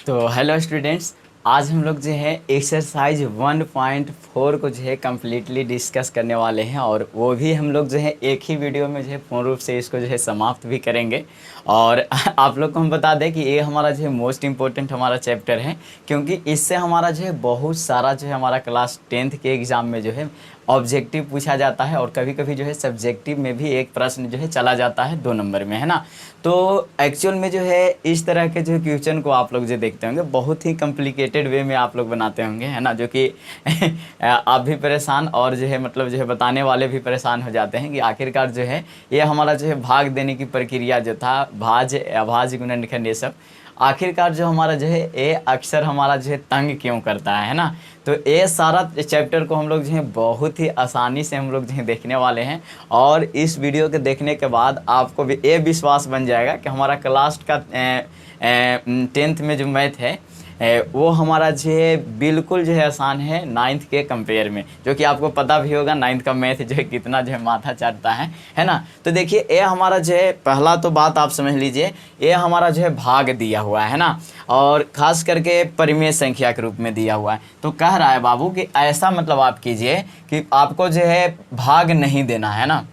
तो hello students, आज हम लोग जो है एक्सरसाइज 1.4 को जो है कम्प्लीटली डिस्कस करने वाले हैं और वो भी हम लोग जो है एक ही वीडियो में जो है पूर्ण रूप से इसको जो है समाप्त भी करेंगे। और आप लोग को हम बता दें कि ये हमारा जो है मोस्ट इम्पोर्टेंट हमारा चैप्टर है, क्योंकि इससे हमारा जो है बहुत सारा जो है हमारा क्लास 10th के एग्ज़ाम में जो है ऑब्जेक्टिव पूछा जाता है और कभी कभी जो है सब्जेक्टिव में भी एक प्रश्न जो है चला जाता है 2 नंबर में, है ना। तो एक्चुअल में जो है इस तरह के जो क्वेश्चन को आप लोग जो देखते होंगे बहुत ही कॉम्प्लिकेटेड वे में आप लोग बनाते होंगे, है ना, जो कि आप भी परेशान और जो है मतलब जो है बताने वाले भी परेशान हो जाते हैं कि आखिरकार जो है ये हमारा जो है भाग देने की प्रक्रिया जो था भाज्य अभाज्य गुणनखंड ये सब आखिरकार जो हमारा जो है ये अक्सर हमारा जो है तंग क्यों करता है ना। तो ये सारा चैप्टर को हम लोग जो है बहुत ही आसानी से हम लोग जो है देखने वाले हैं और इस वीडियो के देखने के बाद आपको भी ये विश्वास बन जाएगा कि हमारा क्लास का 10th में जो मैथ है वो हमारा जो है बिल्कुल जो है आसान है 9th के कंपेयर में, जो कि आपको पता भी होगा 9th का मैथ जो है कितना जो है माथा चाटता है ना। तो देखिए ये हमारा जो है पहला तो बात आप समझ लीजिए, ये हमारा जो है भाग दिया हुआ है ना, और ख़ास करके परिमेय संख्या के रूप में दिया हुआ है। तो कह रहा है बाबू कि ऐसा मतलब आप कीजिए कि आपको जो है भाग नहीं देना है ना।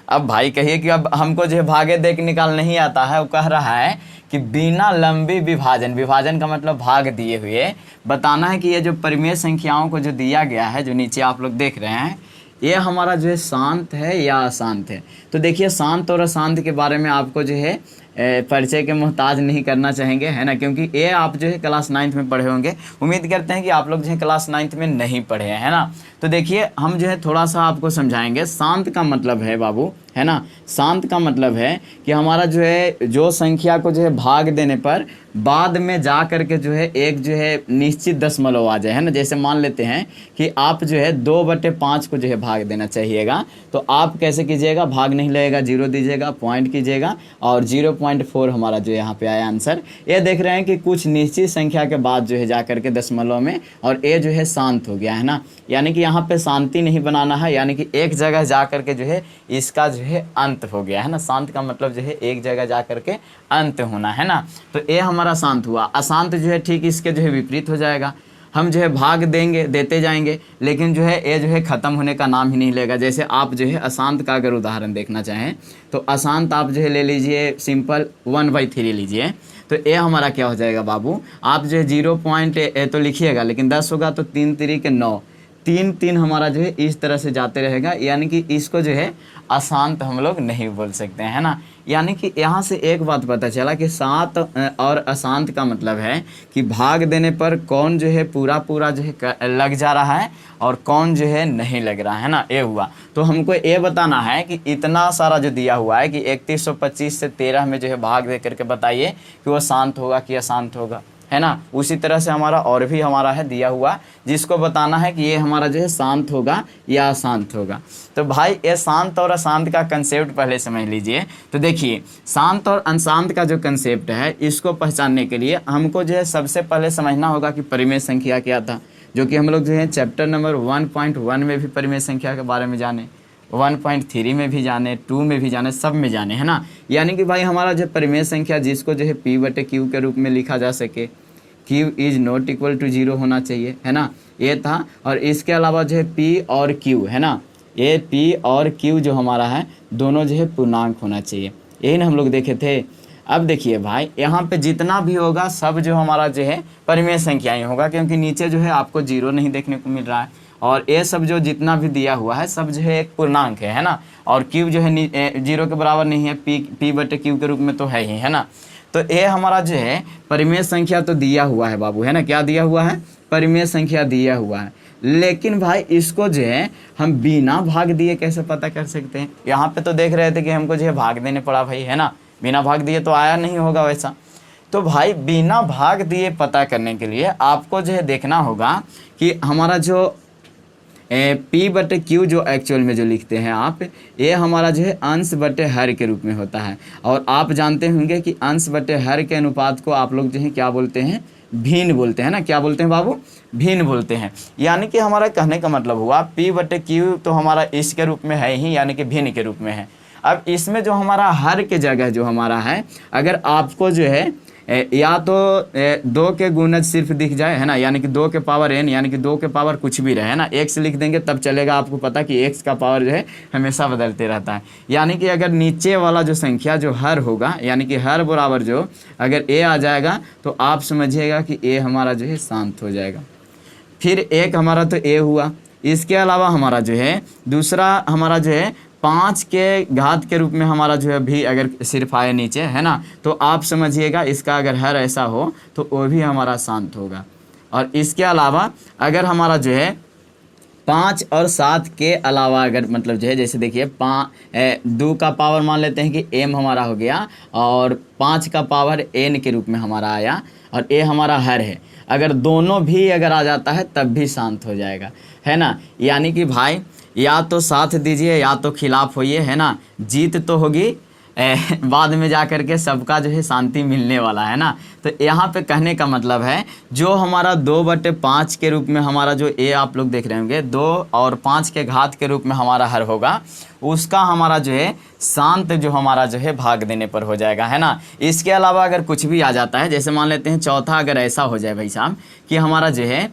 अब भाई कहिए कि अब हमको जो है भागे दे के निकाल नहीं आता है, वो कह रहा है कि बिना लंबी विभाजन, विभाजन का मतलब भाग दिए हुए बताना है कि ये जो परिमेय संख्याओं को जो दिया गया है, जो नीचे आप लोग देख रहे हैं, ये हमारा जो है शांत है या अशांत है। तो देखिए शांत और अशांत के बारे में आपको जो है परिचय के मोहताज नहीं करना चाहेंगे, है ना, क्योंकि ये आप जो है क्लास 9th में पढ़े होंगे। उम्मीद करते हैं कि आप लोग जो है क्लास 9th में नहीं पढ़े हैं, है ना। तो देखिए हम जो है थोड़ा सा आपको समझाएंगे। शांत का मतलब है बाबू, है ना, शांत का मतलब है कि हमारा जो है जो संख्या को जो है भाग देने पर बाद में जा करके जो है एक जो है निश्चित दशमलव आ जाए, है ना। जैसे मान लेते हैं कि आप जो है 2/5 को जो है भाग देना चाहिएगा, तो आप कैसे कीजिएगा, भाग नहीं लगेगा, 0 दीजिएगा, पॉइंट कीजिएगा और 0.4 हमारा जो यहाँ पे आया आंसर। ये देख रहे हैं कि कुछ निश्चित संख्या के बाद जो है जा करके दशमलव में और ये जो है शांत हो गया, है ना। यानी कि यहाँ पे शांति नहीं बनाना है, यानी कि एक जगह जा करके जो है इसका जो है अंत हो गया, है ना। शांत का मतलब जो है एक जगह जा करके अंत होना, है ना। तो ये हमारा शांत हुआ। अशांत जो है ठीक इसके जो है विपरीत हो जाएगा। हम जो है भाग देंगे, देते जाएंगे, लेकिन जो है ये जो है ख़त्म होने का नाम ही नहीं लेगा। जैसे आप जो है अशांत का अगर उदाहरण देखना चाहें तो अशांत आप जो है ले लीजिए सिंपल 1/3 लीजिए, तो ये हमारा क्या हो जाएगा बाबू, आप जो है 0 पॉइंट तो लिखिएगा, लेकिन 10 होगा तो 3 3 के 9, 3 3 हमारा जो है इस तरह से जाते रहेगा। यानी कि इसको जो है अशांत हम लोग नहीं बोल सकते हैं, है ना। यानी कि यहाँ से एक बात पता चला कि शांत और अशांत का मतलब है कि भाग देने पर कौन जो है पूरा पूरा जो है लग जा रहा है और कौन जो है नहीं लग रहा है ना। ये हुआ। तो हमको ये बताना है कि इतना सारा जो दिया हुआ है कि 3125 से 13 में जो है भाग दे करके बताइए कि वो शांत होगा कि अशांत होगा, है ना। उसी तरह से हमारा और भी हमारा है दिया हुआ, जिसको बताना है कि ये हमारा जो है शांत होगा या अशांत होगा। तो भाई ये शांत और अशांत का कंसेप्ट पहले समझ लीजिए। तो देखिए शांत और अशांत का जो कंसेप्ट है, इसको पहचानने के लिए हमको जो है सबसे पहले समझना होगा कि परिमेय संख्या क्या था, जो कि हम लोग जो है चैप्टर नंबर 1.1 में भी परिमेय संख्या के बारे में जाने, 1.3 में भी जाने, 2 में भी जाने, सब में जाने, है ना। यानी कि भाई हमारा जो परिमेय संख्या जिसको जो है P/Q के रूप में लिखा जा सके, Q is not equal to 0 होना चाहिए, है ना, ये था। और इसके अलावा जो है P और Q, है ना, ये P और Q जो हमारा है दोनों जो है पूर्णांक होना चाहिए। यही ना हम लोग देखे थे। अब देखिए भाई यहाँ पे जितना भी होगा सब जो हमारा जो है परिमेय संख्या ही होगा, क्योंकि नीचे जो है आपको 0 नहीं देखने को मिल रहा है और ये सब जो जितना भी दिया हुआ है सब जो है एक पूर्णांक है ना। और Q जो है 0 के बराबर नहीं है, P/Q के रूप में तो है ही, है ना। तो ये हमारा जो है परिमेय संख्या तो दिया हुआ है बाबू, है ना। क्या दिया हुआ है, परिमेय संख्या दिया हुआ है। लेकिन भाई इसको जो है हम बिना भाग दिए कैसे पता कर सकते हैं। यहाँ पे तो देख रहे थे कि हमको जो है भाग देने पड़ा भाई, है ना, बिना भाग दिए तो आया नहीं होगा वैसा। तो भाई बिना भाग दिए पता करने के लिए आपको जो है देखना होगा कि हमारा जो P/Q जो एक्चुअल में जो लिखते हैं आप, ये हमारा जो है अंश बटे हर के रूप में होता है। और आप जानते होंगे कि अंश बटे हर के अनुपात को आप लोग जो है क्या बोलते हैं, भिन्न बोलते हैं ना। क्या बोलते हैं बाबू, भिन्न बोलते हैं। यानी कि हमारा कहने का मतलब हुआ P/Q तो हमारा इसके रूप में है ही, यानी कि भिन्न के रूप में है। अब इसमें जो हमारा हर के जगह जो हमारा है, अगर आपको जो है या तो 2 के गुणज सिर्फ दिख जाए, है ना, यानी कि 2 के पावर n, यानी कि 2 के पावर कुछ भी रहे, है ना, x लिख देंगे तब चलेगा, आपको पता कि x का पावर जो है हमेशा बदलते रहता है। यानी कि अगर नीचे वाला जो संख्या जो हर होगा, यानी कि हर बराबर जो अगर a आ जाएगा तो आप समझिएगा कि a हमारा जो है शांत हो जाएगा। फिर एक हमारा तो a हुआ, इसके अलावा हमारा जो है दूसरा हमारा जो है 5 के घात के रूप में हमारा जो है भी अगर सिर्फ आए नीचे, है ना, तो आप समझिएगा इसका अगर हर ऐसा हो तो वो भी हमारा शांत होगा। और इसके अलावा अगर हमारा जो है 5 और 7 के अलावा अगर मतलब जो है जैसे देखिए 2 का पावर मान लेते हैं कि m हमारा हो गया और 5 का पावर n के रूप में हमारा आया और a हमारा हर है, अगर दोनों भी अगर आ जाता है तब भी शांत हो जाएगा, है ना। यानी कि भाई या तो साथ दीजिए या तो खिलाफ होइए, है ना, जीत तो होगी बाद में जा कर के सबका जो है शांति मिलने वाला है ना। तो यहाँ पे कहने का मतलब है जो हमारा 2/5 के रूप में हमारा जो ए आप लोग देख रहे होंगे 2 और 5 के घात के रूप में हमारा हर होगा, उसका हमारा जो है शांत जो हमारा जो है भाग देने पर हो जाएगा, है ना। इसके अलावा अगर कुछ भी आ जाता है, जैसे मान लेते हैं चौथा अगर ऐसा हो जाए भाई साहब कि हमारा जो है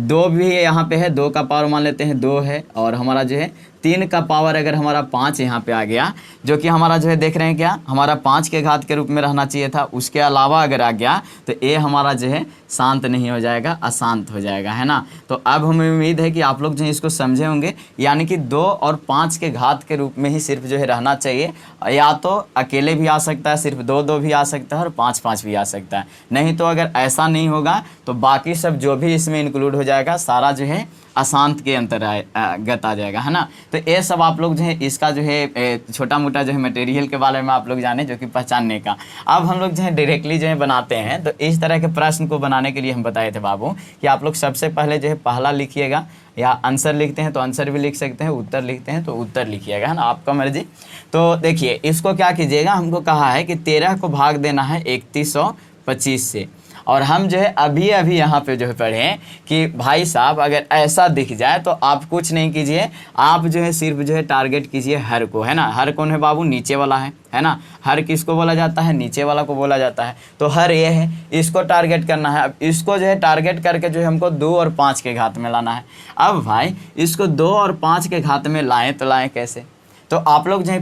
2 भी यहाँ पे है, 2 का पावर मान लेते हैं 2 है और हमारा जो है 3 का पावर अगर हमारा 5 यहाँ पे आ गया, जो कि हमारा जो है देख रहे हैं क्या हमारा 5 के घात के रूप में रहना चाहिए था, उसके अलावा अगर आ गया तो ए हमारा जो है शांत नहीं हो जाएगा, अशांत हो जाएगा, है ना। तो अब हमें उम्मीद है कि आप लोग जो है इसको समझे होंगे, यानी कि 2 और 5 के घात के रूप में ही सिर्फ जो है रहना चाहिए, या तो अकेले भी आ सकता है, सिर्फ 2-2 भी आ सकता है और 5-5 भी आ सकता है। नहीं तो अगर ऐसा नहीं होगा तो बाकी सब जो भी इसमें इंक्लूड हो जाएगा सारा जो है अशांत के अंतर्गत आ जाएगा, है ना। तो ये सब आप लोग जो है इसका जो है छोटा मोटा जो है मटेरियल के बारे में आप लोग जाने, जो कि पहचानने का। अब हम लोग जो है डायरेक्टली जो है बनाते हैं, तो इस तरह के प्रश्न को बनाने के लिए हम बताए थे बाबू कि आप लोग सबसे पहले जो है पहला लिखिएगा, या आंसर लिखते हैं तो आंसर भी लिख सकते हैं, उत्तर लिखते हैं तो उत्तर लिखिएगा, है ना, आपका मर्जी। तो देखिए इसको क्या कीजिएगा, हमको कहा है कि 13 को भाग देना है 3125 से, और हम जो है अभी अभी यहाँ पे जो है पढ़े कि भाई साहब अगर ऐसा दिख जाए तो आप कुछ नहीं कीजिए, आप जो है सिर्फ जो है टारगेट कीजिए हर को, है ना। हर कौन है बाबू, नीचे वाला है ना। हर किसको बोला जाता है, नीचे वाला को बोला जाता है। तो हर ये है, इसको टारगेट करना है। अब इसको जो है टारगेट करके जो है हमको 2 और 5 के घात में लाना है। अब भाई इसको 2 और 5 के घात में लाएँ तो लाएँ कैसे, तो आप लोग जो है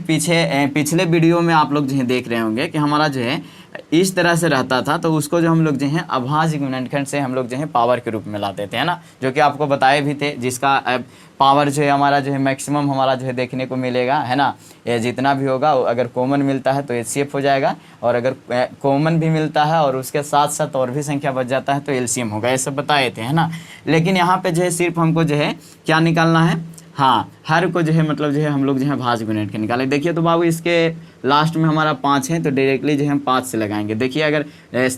पिछले वीडियो में आप लोग जो है देख रहे होंगे कि हमारा जो है इस तरह से रहता था, तो उसको जो हम लोग जो है अभाज्य गुणनखंड से हम लोग जो है पावर के रूप में लाते थे, है ना, जो कि आपको बताए भी थे, जिसका पावर जो है हमारा जो है मैक्सिमम हमारा जो है देखने को मिलेगा, है ना। ये जितना भी होगा अगर कॉमन मिलता है तो एचसीएफ हो जाएगा, और अगर कॉमन भी मिलता है और उसके साथ साथ और भी संख्या बच जाता है तो एलसीएम होगा, ये सब बताए थे, है ना। लेकिन यहाँ पे जो है सिर्फ हमको जो है क्या निकालना है, हाँ, हर को जो है मतलब जो है हम लोग जो है भाज्य गुणनखंड निकाले। देखिए तो बाबू इसके लास्ट में हमारा 5 है, तो डायरेक्टली जो है हम 5 से लगाएंगे। देखिए अगर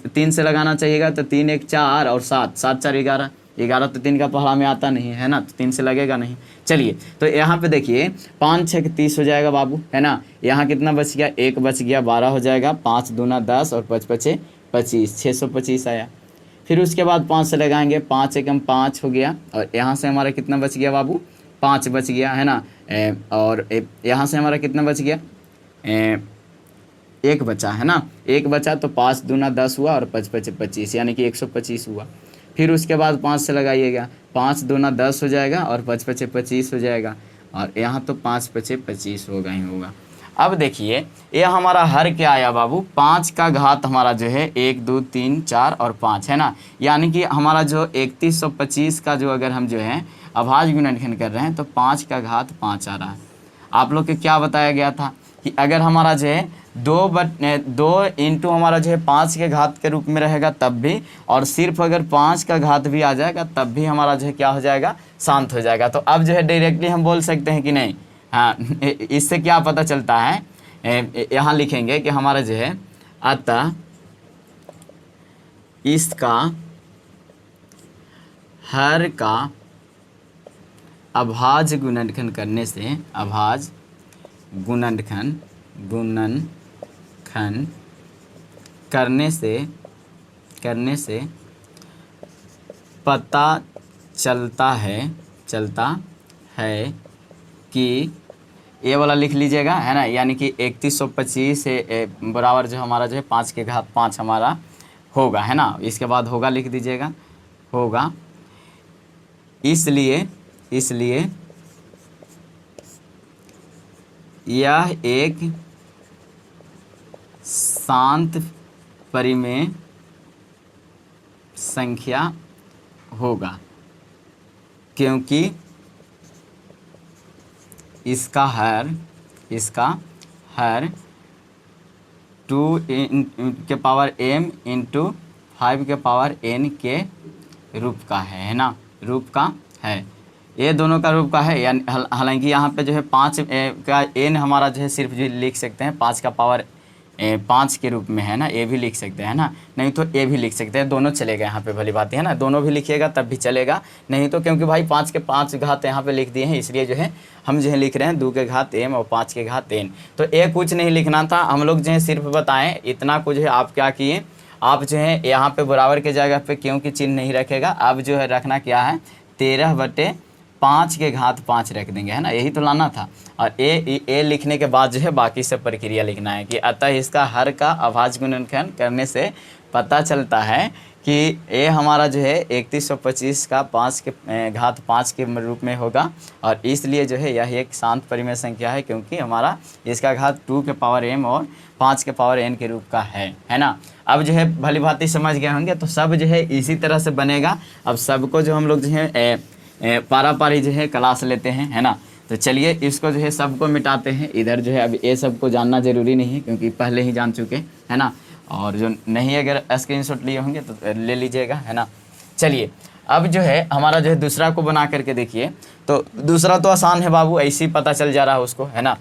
3 से लगाना चाहिएगा तो 3 1 4 और 7 7 4 11 11 तो 3 का पहला में आता नहीं है ना, तो 3 से लगेगा नहीं। चलिए तो यहाँ पे देखिए 5 6 30 हो जाएगा बाबू, है ना। यहाँ कितना बच गया, 1 बच गया, 12 हो जाएगा, 5 दूना 10 और 5 5 25, 625 आया। फिर उसके बाद 5 से लगाएंगे, 5 एकम 5 हो गया, और यहाँ से हमारा कितना बच गया बाबू, 5 बच गया, है ना। और यहाँ से हमारा कितना बच गया, 1 बचा, है ना, 1 बचा, तो 5 दूना 10 हुआ और 5 5 25, यानी कि 125 हुआ। फिर उसके बाद 5 से लगाइएगा, 5 दूना 10 हो जाएगा और 5 5 25 हो जाएगा, और यहाँ तो 5 5 25 होगा ही होगा। अब देखिए ये हमारा हर क्या आया बाबू, 5 का घात हमारा जो है 1 2 3 4 और 5, है ना। यानी कि हमारा जो 3125 का जो अगर हम जो है अभाज्य गुणनखंड कर रहे हैं तो 5 का घात 5 आ रहा है। आप लोग को क्या बताया गया था कि अगर हमारा जो है 2 इंटू हमारा जो है 5 के घात के रूप में रहेगा तब भी, और सिर्फ अगर 5 का घात भी आ जाएगा तब भी हमारा जो है क्या हो जाएगा, शांत हो जाएगा। तो अब जो है डायरेक्टली हम बोल सकते हैं कि नहीं, हाँ, इससे क्या पता चलता है, यहाँ लिखेंगे कि हमारा जो है अतः इसका हर का अभाज्य गुणनखंड करने से, अभाज्य गुणनखंड करने से पता चलता है कि ये वाला लिख लीजिएगा, है ना, यानी कि 3125 से बराबर जो हमारा जो है 5 के घात 5 हमारा होगा, है ना, इसके बाद होगा लिख दीजिएगा, होगा। इसलिए यह एक शांत परिमेय संख्या होगा, क्योंकि इसका हर 2 के पावर m इंटू 5 के पावर n के रूप का है ना, रूप का है, ये दोनों का रूप का है। यानी हालांकि यहाँ पे जो है 5 का n हमारा जो है सिर्फ जो लिख सकते हैं 5 का पावर 5 के रूप में, है ना, ए भी लिख सकते हैं ना, नहीं तो ए भी लिख सकते हैं, दोनों चलेगा यहाँ पे, भली बात है ना, दोनों भी लिखिएगा तब भी चलेगा, नहीं तो क्योंकि भाई 5 के 5 घात यहाँ पे लिख दिए हैं, इसलिए जो है हम जो है लिख रहे हैं 2 के घात m और 5 के घात n। तो ए कुछ नहीं लिखना था, हम लोग जो है सिर्फ बताएं इतना कुछ है। आप क्या किए, आप जो है यहाँ पे बराबर के जगह पे क्योंकि चिन्ह नहीं रखेगा, अब जो है रखना क्या है 13/5 के घात 5 रख देंगे, है ना, यही तो लाना था। और ए लिखने के बाद जो है बाकी सब प्रक्रिया लिखना है कि अतः इसका हर का अभाज्य गुणनखंड करने से पता चलता है कि ए हमारा जो है 3125 का 5 के घात 5 के रूप में होगा, और इसलिए जो है यह एक शांत परिमेय संख्या है, क्योंकि हमारा इसका घात 2 के पावर m और 5 के पावर n के रूप का है ना। अब जो है भली भांति समझ गए होंगे, तो सब जो है इसी तरह से बनेगा। अब सबको जो हम लोग जो है पारा पारी जो है क्लास लेते हैं, है ना। तो चलिए इसको जो है सबको मिटाते हैं, इधर जो है अब ये सबको जानना ज़रूरी नहीं है क्योंकि पहले ही जान चुके, है ना। और जो नहीं अगर स्क्रीनशॉट लिए होंगे तो ले लीजिएगा, है ना। चलिए अब जो है हमारा जो है दूसरा को बना करके देखिए, तो दूसरा तो आसान है बाबू, ऐसे ही पता चल जा रहा है उसको, है ना।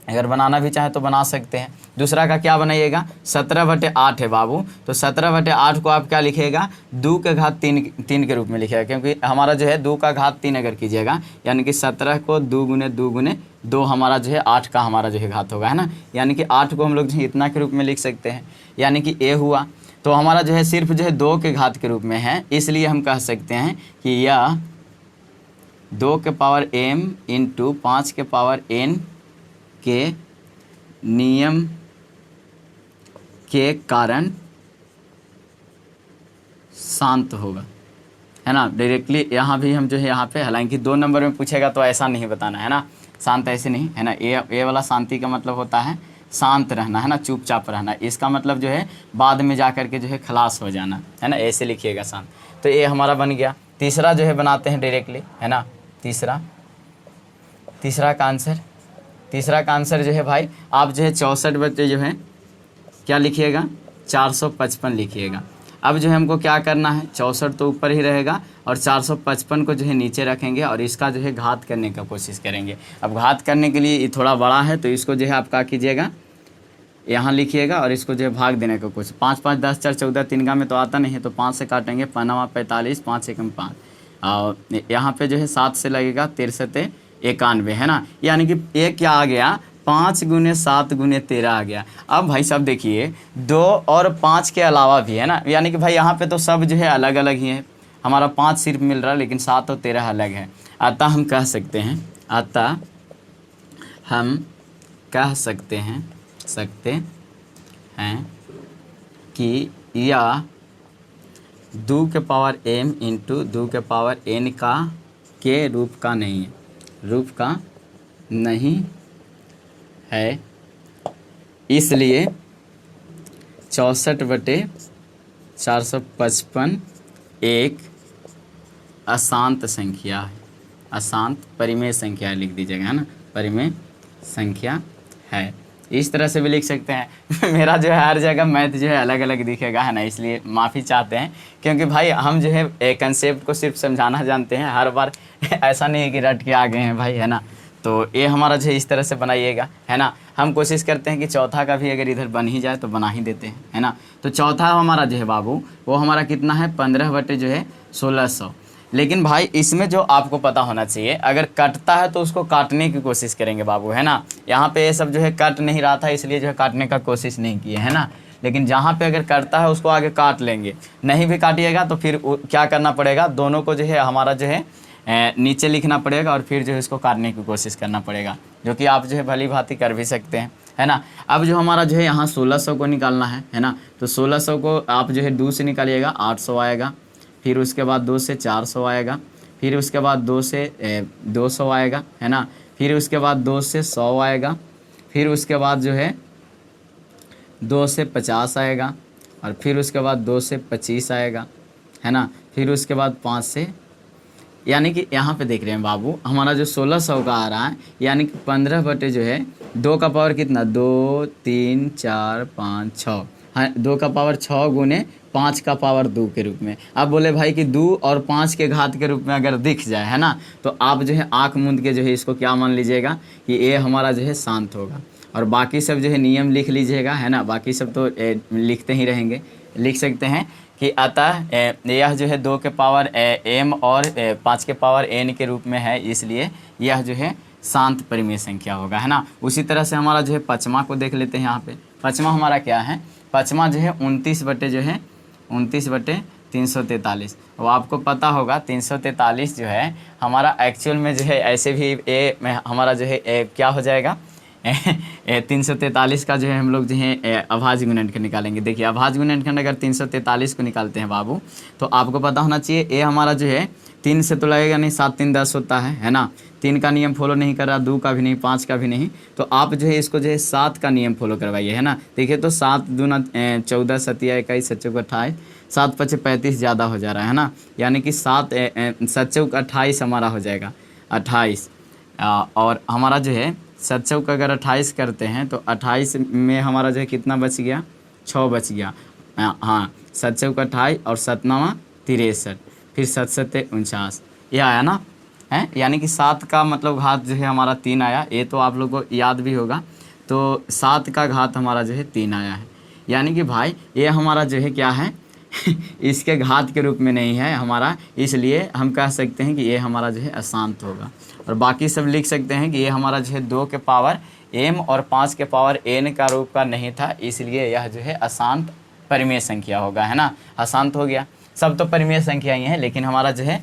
अगर बनाना भी चाहे तो बना सकते हैं। दूसरा का क्या बनाइएगा 17/8 है बाबू, तो 17/8 को आप क्या लिखिएगा 2 के घात 3 के रूप में लिखिएगा, क्योंकि हमारा जो है 2 का घात 3 अगर कीजिएगा यानी कि 17 को 2 गुने 2 गुने 2 हमारा जो है 8 का हमारा जो है घात होगा, है ना। यानी कि 8 को हम लोग जो है इतना के रूप में लिख सकते हैं, यानी कि ए हुआ। तो हमारा जो है सिर्फ जो है 2 के घात के रूप में है, इसलिए हम कह सकते हैं कि यह 2 के पावर m इंटू 5 के पावर n के नियम के कारण शांत होगा, है ना। डायरेक्टली यहाँ भी हम जो है यहाँ पे, हालांकि 2 नंबर में पूछेगा तो ऐसा नहीं बताना, है ना, शांत ऐसे नहीं, है ना। ए वाला शांति का मतलब होता है शांत रहना, है ना, चुपचाप रहना। इसका मतलब जो है बाद में जा कर के जो है खलास हो जाना, है ना, ऐसे लिखिएगा शांत। तो ये हमारा बन गया। तीसरा जो है बनाते हैं डायरेक्टली, है ना। तीसरा का आंसर जो है भाई आप जो है 64 बटे जो है क्या लिखिएगा 455 लिखिएगा। अब जो है हमको क्या करना है 64 तो ऊपर ही रहेगा और 455 को जो है नीचे रखेंगे और इसका जो है घात करने का कोशिश करेंगे। अब घात करने के लिए ये थोड़ा बड़ा है तो इसको जो है आप क्या कीजिएगा यहाँ लिखिएगा और इसको जो है भाग देने का कोशिश। 5 5 10 4 14 3 का में तो आता नहीं है तो 5 से काटेंगे, 5 45 5 एकम 5 और यहाँ पे जो है 7 से लगेगा 63 91, है ना। यानी कि ये क्या आ गया 5 गुने 7 गुने 13 आ गया। अब भाई सब देखिए 2 और 5 के अलावा भी, है ना, यानी कि भाई यहाँ पे तो सब जो है अलग अलग ही है। हमारा 5 सिर्फ मिल रहा है लेकिन 7 और 13 अलग है। अतः हम कह सकते हैं कि यह 2 के पावर m इंटू 2 के पावर n का के रूप का नहीं है, इसलिए 64/455 एक अशांत संख्या है, अशांत परिमेय संख्या लिख दीजिएगा, है ना, परिमेय संख्या है। इस तरह से भी लिख सकते हैं। मेरा जो है हर जगह मैथ जो है अलग अलग दिखेगा, है ना, इसलिए माफ़ी चाहते हैं क्योंकि भाई हम जो है एक कंसेप्ट को सिर्फ समझाना जानते हैं, हर बार ऐसा नहीं है कि रट के आ गए हैं भाई, है ना। तो ये हमारा जो है इस तरह से बनाइएगा, है ना। हम कोशिश करते हैं कि चौथा का भी अगर इधर बन ही जाए तो बना ही देते हैं, है ना। तो चौथा हमारा जो है बाबू वो हमारा कितना है 15 बटे जो है 1600। लेकिन भाई इसमें जो आपको पता होना चाहिए अगर कटता है तो उसको काटने की कोशिश करेंगे बाबू, है ना। यहाँ पे ये सब जो है कट नहीं रहा था इसलिए जो है काटने का कोशिश नहीं किए, है ना। लेकिन जहाँ पे अगर कटता है उसको आगे काट लेंगे, नहीं भी काटिएगा तो फिर क्या करना पड़ेगा दोनों को जो है हमारा जो है नीचे लिखना पड़ेगा और फिर जो है इसको काटने की कोशिश करना पड़ेगा, जो कि आप जो है भली भांति कर भी सकते हैं, है ना। अब जो हमारा जो है यहाँ 1600 को निकालना है ना, तो 1600 को आप जो है 2 से निकालिएगा 800 आएगा, फिर उसके बाद 2 से 400 आएगा, फिर उसके बाद 2 से 200 आएगा, है ना, फिर उसके बाद 2 से 100 आएगा, फिर उसके बाद जो है 2 से 50 आएगा, और फिर उसके बाद 2 से 25 आएगा, है ना, फिर उसके बाद 5 से, यानी कि यहाँ पे देख रहे हैं बाबू हमारा जो 1600 का आ रहा है, यानी कि 15 बटे जो है 2 का पावर कितना, 2 3 4 5 6, हाँ 2 का पावर 6 गुने 5 का पावर 2 के रूप में। अब बोले भाई कि 2 और 5 के घात के रूप में अगर दिख जाए, है ना, तो आप जो है आँख मूंद के जो है इसको क्या मान लीजिएगा कि ये हमारा जो है शांत होगा, और बाकी सब जो है नियम लिख लीजिएगा, है ना, बाकी सब तो लिखते ही रहेंगे। लिख सकते हैं कि अतः यह जो है 2 के पावर m और 5 के पावर n के रूप में है, इसलिए यह जो है शांत परिमेय संख्या होगा, है ना। उसी तरह से हमारा जो है पचमा को देख लेते हैं। यहाँ पे पचमा हमारा क्या है, पचमा जो है 29 बटे जो है 29 बटे 343। वो आपको पता होगा 343 जो है हमारा एक्चुअल में जो है ऐसे भी हमारा जो है क्या हो जाएगा 343 का जो है हम लोग जो है अभाज्य गुणनखंड निकालेंगे। देखिए अभाज्य गुणनखंड अगर 343 को निकालते हैं बाबू, तो आपको पता होना चाहिए ये हमारा जो है 3 से तो लगेगा नहीं, 7 3 10 होता है ना। 3 का नियम फॉलो नहीं कर रहा, 2 का भी नहीं, 5 का भी नहीं, तो आप जो है इसको जो है 7 का नियम फॉलो करवाइए, है ना। देखिए तो 7 दूना 14 सतिया 21 सच्चौक 28, 7 पचे 35 ज़्यादा हो जा रहा है ना, यानी कि 7 सच्चौक 28 हमारा हो जाएगा 28। और हमारा जो है सच्चौक अगर 28 करते हैं तो 28 में हमारा जो है कितना बच गया, 6 बच गया। हाँ सच्चौक 28 और 7 9 63, फिर 7 7 49, ये आया ना, है, यानी कि 7 का मतलब घात जो है हमारा 3 आया। ये तो आप लोग को याद भी होगा, तो 7 का घात हमारा जो है 3 आया है, यानी कि भाई ये हमारा जो है क्या है इसके घात के रूप में नहीं है हमारा, इसलिए हम कह सकते हैं कि ये हमारा जो है अशांत होगा। और बाकी सब लिख सकते हैं कि ये हमारा जो है 2 के पावर m और 5 के पावर n का रूप का नहीं था, इसलिए यह जो है अशांत परिमेय संख्या होगा, है ना। अशांत हो गया, सब तो परिमेय संख्या ही है, लेकिन हमारा जो है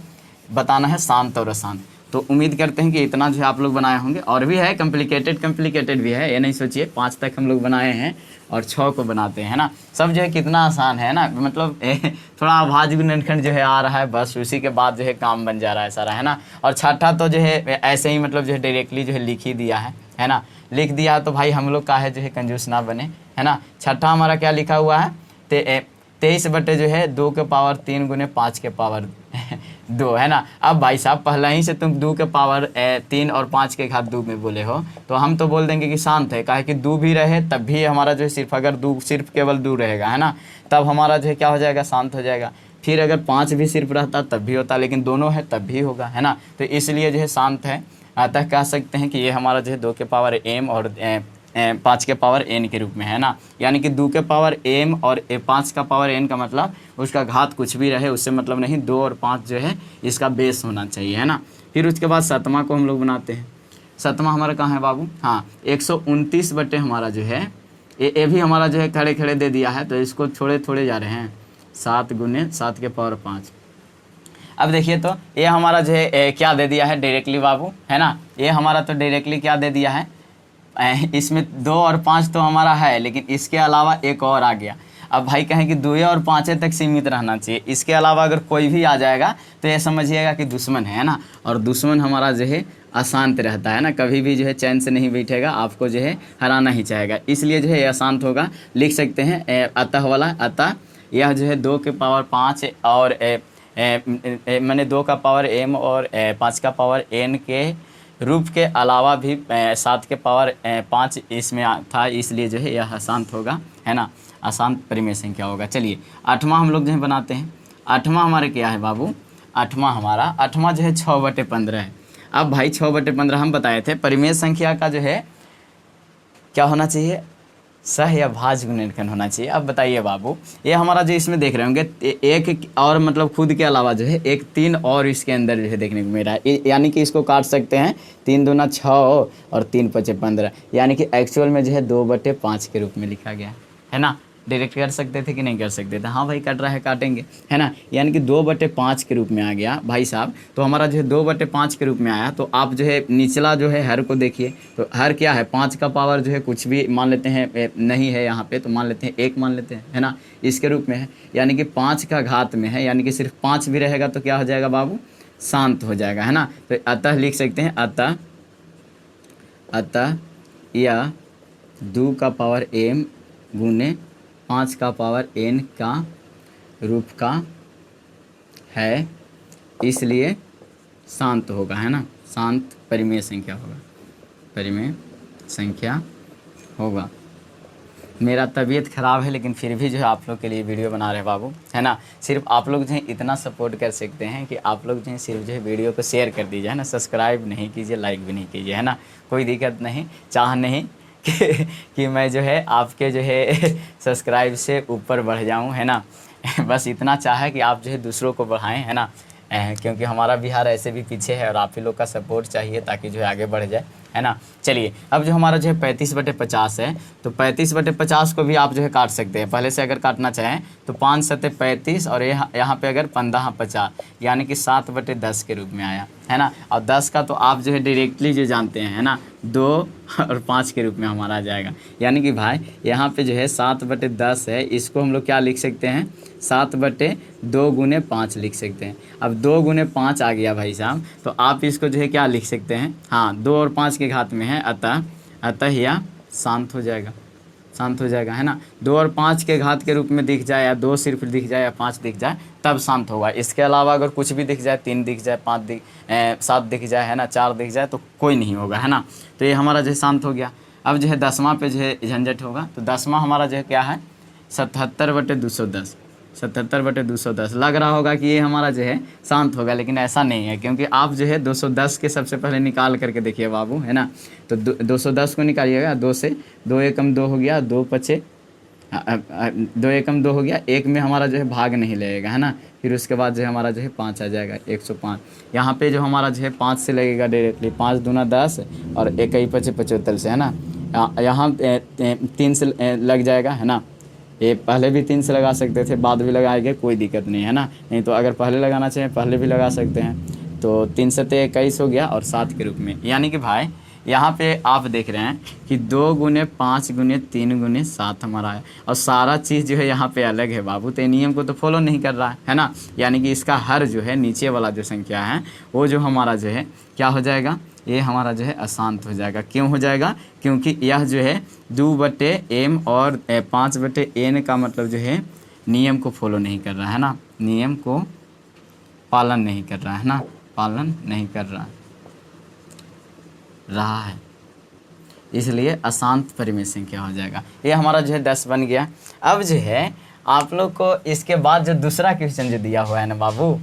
बताना है शांत और अशांत। तो उम्मीद करते हैं कि इतना जो है आप लोग बनाए होंगे, और भी है कॉम्प्लिकेटेड भी है, ये नहीं सोचिए 5 तक हम लोग बनाए हैं और 6 को बनाते हैं ना। सब जो है कितना आसान है ना, मतलब थोड़ा अभाज्य गुणनखंड जो है आ रहा है, बस उसी के बाद जो है काम बन जा रहा है सारा, है ना। और छठा तो जो है ऐसे ही मतलब जो है डायरेक्टली जो है लिख ही दिया है ना, लिख दिया तो भाई हम लोग का है जो है कंजूस ना बने, है ना। छठा हमारा क्या लिखा हुआ है, 23 बटे जो है 2 के पावर 3 गुने 5 के पावर 2, है ना। अब भाई साहब पहले ही से तुम 2 के पावर 3 और 5 के घात 2 में बोले हो, तो हम तो बोल देंगे कि शांत है, काहे कि 2 भी रहे तब भी हमारा जो है सिर्फ अगर 2 सिर्फ केवल 2 रहेगा, है ना, तब हमारा जो है क्या हो जाएगा, शांत हो जाएगा। फिर अगर 5 भी सिर्फ रहता तब भी होता, लेकिन दोनों है तब भी होगा, है ना, तो इसलिए जो है शांत है। अतः कह सकते हैं कि ये हमारा जो है 2 के पावर m और 5 के पावर n के रूप में, है ना। यानी कि 2 के पावर m और 5 का पावर n का मतलब उसका घात कुछ भी रहे, उससे मतलब नहीं, 2 और 5 जो है इसका बेस होना चाहिए, है ना। फिर उसके बाद सतमा को हम लोग बनाते हैं। सतमा हमारा कहाँ है बाबू, हाँ 129 बटे हमारा जो है ये भी हमारा जो है खड़े खड़े दे दिया है, तो इसको थोड़े जा रहे हैं, 7 गुने 7 के पावर 5। अब देखिए तो ये हमारा जो है क्या दे दिया है डायरेक्टली बाबू, है ना, ये हमारा तो डायरेक्टली क्या दे दिया है, इसमें 2 और 5 तो हमारा है, लेकिन इसके अलावा एक और आ गया। अब भाई कहें कि 2 और 5 तक सीमित रहना चाहिए, इसके अलावा अगर कोई भी आ जाएगा तो ये समझिएगा कि दुश्मन है ना। और दुश्मन हमारा जो है अशांत रहता है ना, कभी भी जो है चैन से नहीं बैठेगा, आपको जो है हराना ही चाहेगा, इसलिए जो है ये अशांत होगा। लिख सकते हैं अतः वाला, अतः यह जो है 2 के पावर 5 और मैंने 2 का पावर m और 5 का पावर n के रूप के अलावा भी 7 के पावर 5 इसमें था, इसलिए जो है यह अशांत होगा, है ना, अशांत परिमेय संख्या होगा। चलिए 8वां हम लोग जो है बनाते हैं। 8वां हमारे क्या है बाबू, 8वां जो है 6/15 है। अब भाई 6/15 हम बताए थे परिमेय संख्या का जो है क्या होना चाहिए, सह या भाज्य गुणनखंड होना चाहिए। अब बताइए बाबू, ये हमारा जो इसमें देख रहे होंगे एक और मतलब खुद के अलावा जो है एक 3 और इसके अंदर जो है देखने को मिल रहा है, यानी कि इसको काट सकते हैं, 3 दूना 6 और 3 पचे 15, यानी कि एक्चुअल में जो है 2/5 के रूप में लिखा गया है ना। डायरेक्ट कर सकते थे कि नहीं कर सकते थे? हाँ भाई कट रहा है काटेंगे, है ना। यानी कि 2/5 के रूप में आ गया भाई साहब। तो हमारा जो है 2/5 के रूप में आया। तो आप जो है निचला जो है हर को देखिए, तो हर क्या है, 5 का पावर जो है कुछ भी मान लेते हैं नहीं है यहाँ पे, तो मान लेते हैं 1 मान लेते हैं, है ना, इसके रूप में है। यानी कि 5 का घात में है, यानी कि सिर्फ 5 भी रहेगा तो क्या हो जाएगा बाबू, शांत हो जाएगा, है ना। तो अतः लिख सकते हैं अतः यह 2 का पावर m गुने 5 का पावर n का रूप का है, इसलिए शांत होगा, है ना। शांत परिमेय संख्या होगा, परिमेय संख्या होगा। मेरा तबीयत ख़राब है लेकिन फिर भी जो है आप लोग के लिए वीडियो बना रहे बाबू, है ना। सिर्फ आप लोग जो है इतना सपोर्ट कर सकते हैं कि आप लोग जो है सिर्फ जो है वीडियो को शेयर कर दीजिए, है ना। सब्सक्राइब नहीं कीजिए, लाइक भी नहीं कीजिए, है ना। कोई दिक्कत नहीं, चाह नहीं कि मैं जो है आपके जो है सब्सक्राइब से ऊपर बढ़ जाऊँ, है ना। बस इतना चाह है कि आप जो है दूसरों को बढ़ाएं, है ना। क्योंकि हमारा बिहार ऐसे भी पीछे है और आप ही लोग का सपोर्ट चाहिए ताकि जो है आगे बढ़ जाए, है ना। चलिए अब जो हमारा जो है 35/50 है, तो 35/50 को भी आप जो है काट सकते हैं। पहले से अगर काटना चाहें तो 5 सत्ते 35 और यहाँ पे अगर 15/50 यानी कि 7/10 के रूप में आया, है ना। और 10 का तो आप जो है डायरेक्टली जो जानते हैं, है ना, 2 और 5 के रूप में हमारा आ जाएगा। यानी कि भाई यहाँ पे जो है 7/10 है, इसको हम लोग क्या लिख सकते हैं, 7/2 गुने 5 लिख सकते हैं। अब 2 गुने 5 आ गया भाई साहब, तो आप इसको जो है क्या लिख सकते हैं, हाँ 2 और 5 के घात में है, अतः यह शांत हो जाएगा, शांत हो जाएगा, है ना। 2 और 5 के घात के रूप में दिख जाए, या 2 सिर्फ दिख जाए या 5 दिख जाए तब शांत होगा। इसके अलावा अगर कुछ भी दिख जाए, 3 दिख जाए, 7 दिख जाए, है ना, 4 दिख जाए, तो कोई नहीं होगा, है ना। तो ये हमारा जो है शांत हो गया। अब जो है 10वां पे जो है झंझट होगा। तो 10वां हमारा जो है क्या है, 77/210, 77/210। लग रहा होगा कि ये हमारा जो है शांत होगा, लेकिन ऐसा नहीं है, क्योंकि आप जो है 210 के सबसे पहले निकाल करके देखिए बाबू, है ना। तो 210 को निकालिएगा, 2 से 2 एकम 2 हो गया, 2 पचे 2 एकम 2 हो गया, 1 में हमारा जो है भाग नहीं लगेगा, है ना। फिर उसके बाद जो है हमारा जो है 5 आ जाएगा, 105। यहाँ पे जो हमारा जो है 5 से लगेगा डायरेक्टली, 5 दूना 10 और 1 पचे 75 से, है ना। यहाँ 3 से लग जाएगा, है ना। ये पहले भी 3 से लगा सकते थे, बाद भी लगाएंगे, कोई दिक्कत नहीं, है ना। नहीं तो अगर पहले लगाना चाहिए पहले भी लगा सकते हैं। तो 3 सत्ते 21 हो गया और 7 के रूप में। यानी कि भाई यहाँ पे आप देख रहे हैं कि 2 गुने 5 गुने 3 गुने 7 हमारा है, और सारा चीज़ जो है यहाँ पे अलग है बाबू। तो नियम को तो फॉलो नहीं कर रहा है ना। यानी कि इसका हर जो है नीचे वाला जो संख्या है वो जो हमारा जो है क्या हो जाएगा, ये हमारा जो है अशांत हो जाएगा। क्यों हो जाएगा, क्योंकि यह जो है 2/m और 5/n का मतलब जो है नियम को फॉलो नहीं कर रहा है ना, नियम को पालन नहीं कर रहा है ना, पालन नहीं कर रहा है, इसलिए अशांत परिमेय संख्या हो जाएगा। ये हमारा जो है 10 बन गया। अब जो है आप लोग को इसके बाद जो दूसरा क्वेश्चन जो दिया हुआ है ना बाबू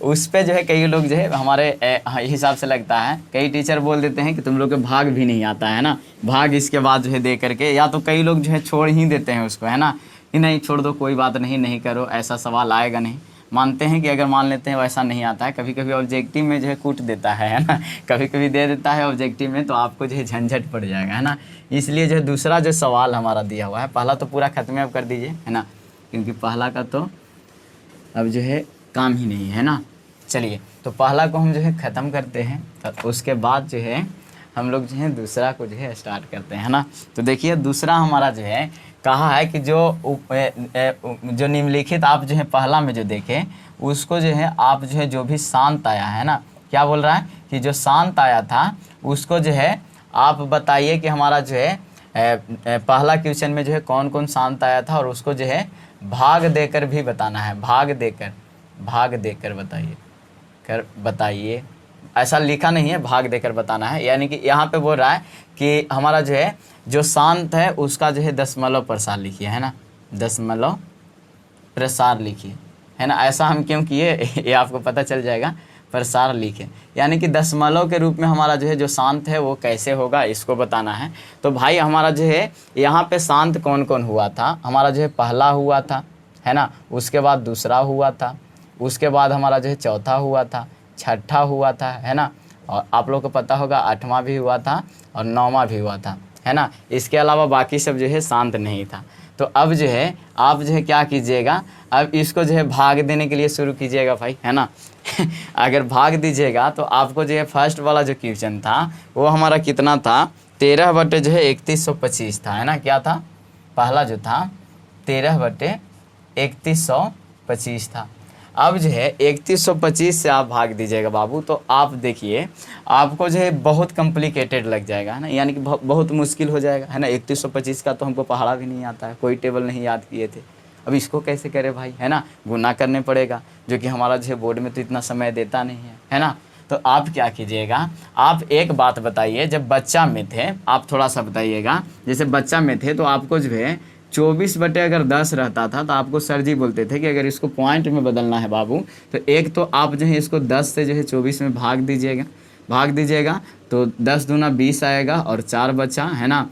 उस पे जो है कई लोग जो है हमारे हिसाब से लगता है, कई टीचर बोल देते हैं कि तुम लोग के भाग भी नहीं आता है ना, भाग इसके बाद जो है दे करके, या तो कई लोग जो है छोड़ ही देते हैं उसको, है ना, कि नहीं छोड़ दो कोई बात नहीं, नहीं करो, ऐसा सवाल आएगा नहीं। मानते हैं कि अगर मान लेते हैं वैसा नहीं आता है, कभी कभी ऑब्जेक्टिव में जो है कूट देता है ना, कभी कभी दे देता है ऑब्जेक्टिव में, तो आपको जो है झंझट पड़ जाएगा, है ना। इसलिए जो है दूसरा जो सवाल हमारा दिया हुआ है, पहला तो पूरा खत्म अब कर दीजिए, है ना, क्योंकि पहला का तो अब जो है काम ही नहीं है ना। चलिए तो पहला को हम जो है ख़त्म करते हैं, तो उसके बाद जो है हम लोग जो है दूसरा को जो है स्टार्ट करते हैं, है ना। तो देखिए दूसरा हमारा जो है कहा है कि जो निम्नलिखित आप जो है पहला में जो देखें उसको जो है आप जो है जो भी शांत आया है ना, क्या बोल रहा है कि जो शांत आया था उसको जो है आप बताइए कि हमारा जो है पहला क्वेश्चन में जो है कौन कौन शांत आया था, और उसको जो है भाग देकर भी बताना है, भाग देकर बताइए, ऐसा लिखा नहीं है, भाग देकर बताना है। यानी कि यहाँ पे बोल रहा है कि हमारा जो है जो शांत है उसका जो है दशमलव प्रसार लिखिए, है ना, दशमलव प्रसार लिखिए, है ना। ऐसा हम क्यों किए ये आपको पता चल जाएगा, प्रसार लिखे, यानी कि दशमलव के रूप में हमारा जो है जो शांत है वो कैसे होगा इसको बताना है। तो भाई हमारा जो है यहाँ पे शांत कौन कौन हुआ था, हमारा जो है पहला हुआ था, है ना, उसके बाद दूसरा हुआ था, उसके बाद हमारा जो है चौथा हुआ था, छठा हुआ था, है ना, और आप लोग को पता होगा 8वां भी हुआ था और 9वां भी हुआ था, है ना। इसके अलावा बाकी सब जो है शांत नहीं था। तो अब जो है आप जो है क्या कीजिएगा, अब इसको जो है भाग देने के लिए शुरू कीजिएगा भाई, है ना। अगर भाग दीजिएगा तो आपको जो है फर्स्ट वाला जो क्वेश्चन था वो हमारा कितना था, 13 बटे जो है 3125 था, है ना। क्या था, पहला जो था 13 बटे 3125 था। अब जो है 3125 से आप भाग दीजिएगा बाबू, तो आप देखिए आपको जो है बहुत कॉम्प्लिकेटेड लग जाएगा, है ना, यानी कि बहुत मुश्किल हो जाएगा, है ना। 3125 का तो हमको पहाड़ा भी नहीं आता है, कोई टेबल नहीं याद किए थे। अब इसको कैसे करें भाई, है ना, गुना करने पड़ेगा, जो कि हमारा जो है बोर्ड में तो इतना समय देता नहीं है ना। तो आप क्या कीजिएगा, आप एक बात बताइए, जब बच्चा में थे आप थोड़ा सा बताइएगा, जैसे बच्चा में थे तो आपको जो है 24 बटे अगर 10 रहता था तो आपको सर जी बोलते थे कि अगर इसको पॉइंट में बदलना है बाबू, तो एक तो आप जो है इसको 10 से जो है 24 में भाग दीजिएगा तो 10 दूना 20 आएगा और 4 बचा, है ना।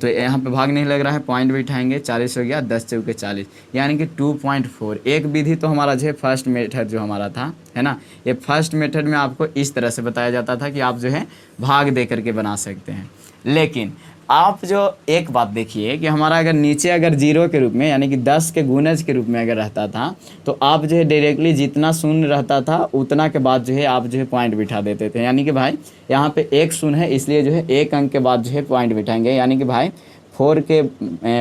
तो यहाँ पे भाग नहीं लग रहा है, पॉइंट बिठाएंगे, 40 हो गया, 10 चौके 40, यानी कि 2.4। एक विधि तो हमारा जो है फर्स्ट मेथड जो हमारा था, है ना, ये फर्स्ट मेथड में आपको इस तरह से बताया जाता था कि आप जो है भाग दे करके बना सकते हैं। लेकिन आप जो एक बात देखिए कि हमारा अगर नीचे अगर 0 के रूप में यानी कि 10 के गुणज के रूप में अगर रहता था तो आप जो है डायरेक्टली जितना शून्य रहता था उतना के बाद जो है आप जो है पॉइंट बिठा देते थे, यानी कि भाई यहाँ पे एक शून्य है इसलिए जो है एक अंक के बाद जो है पॉइंट बिठाएंगे, यानी कि भाई 4 के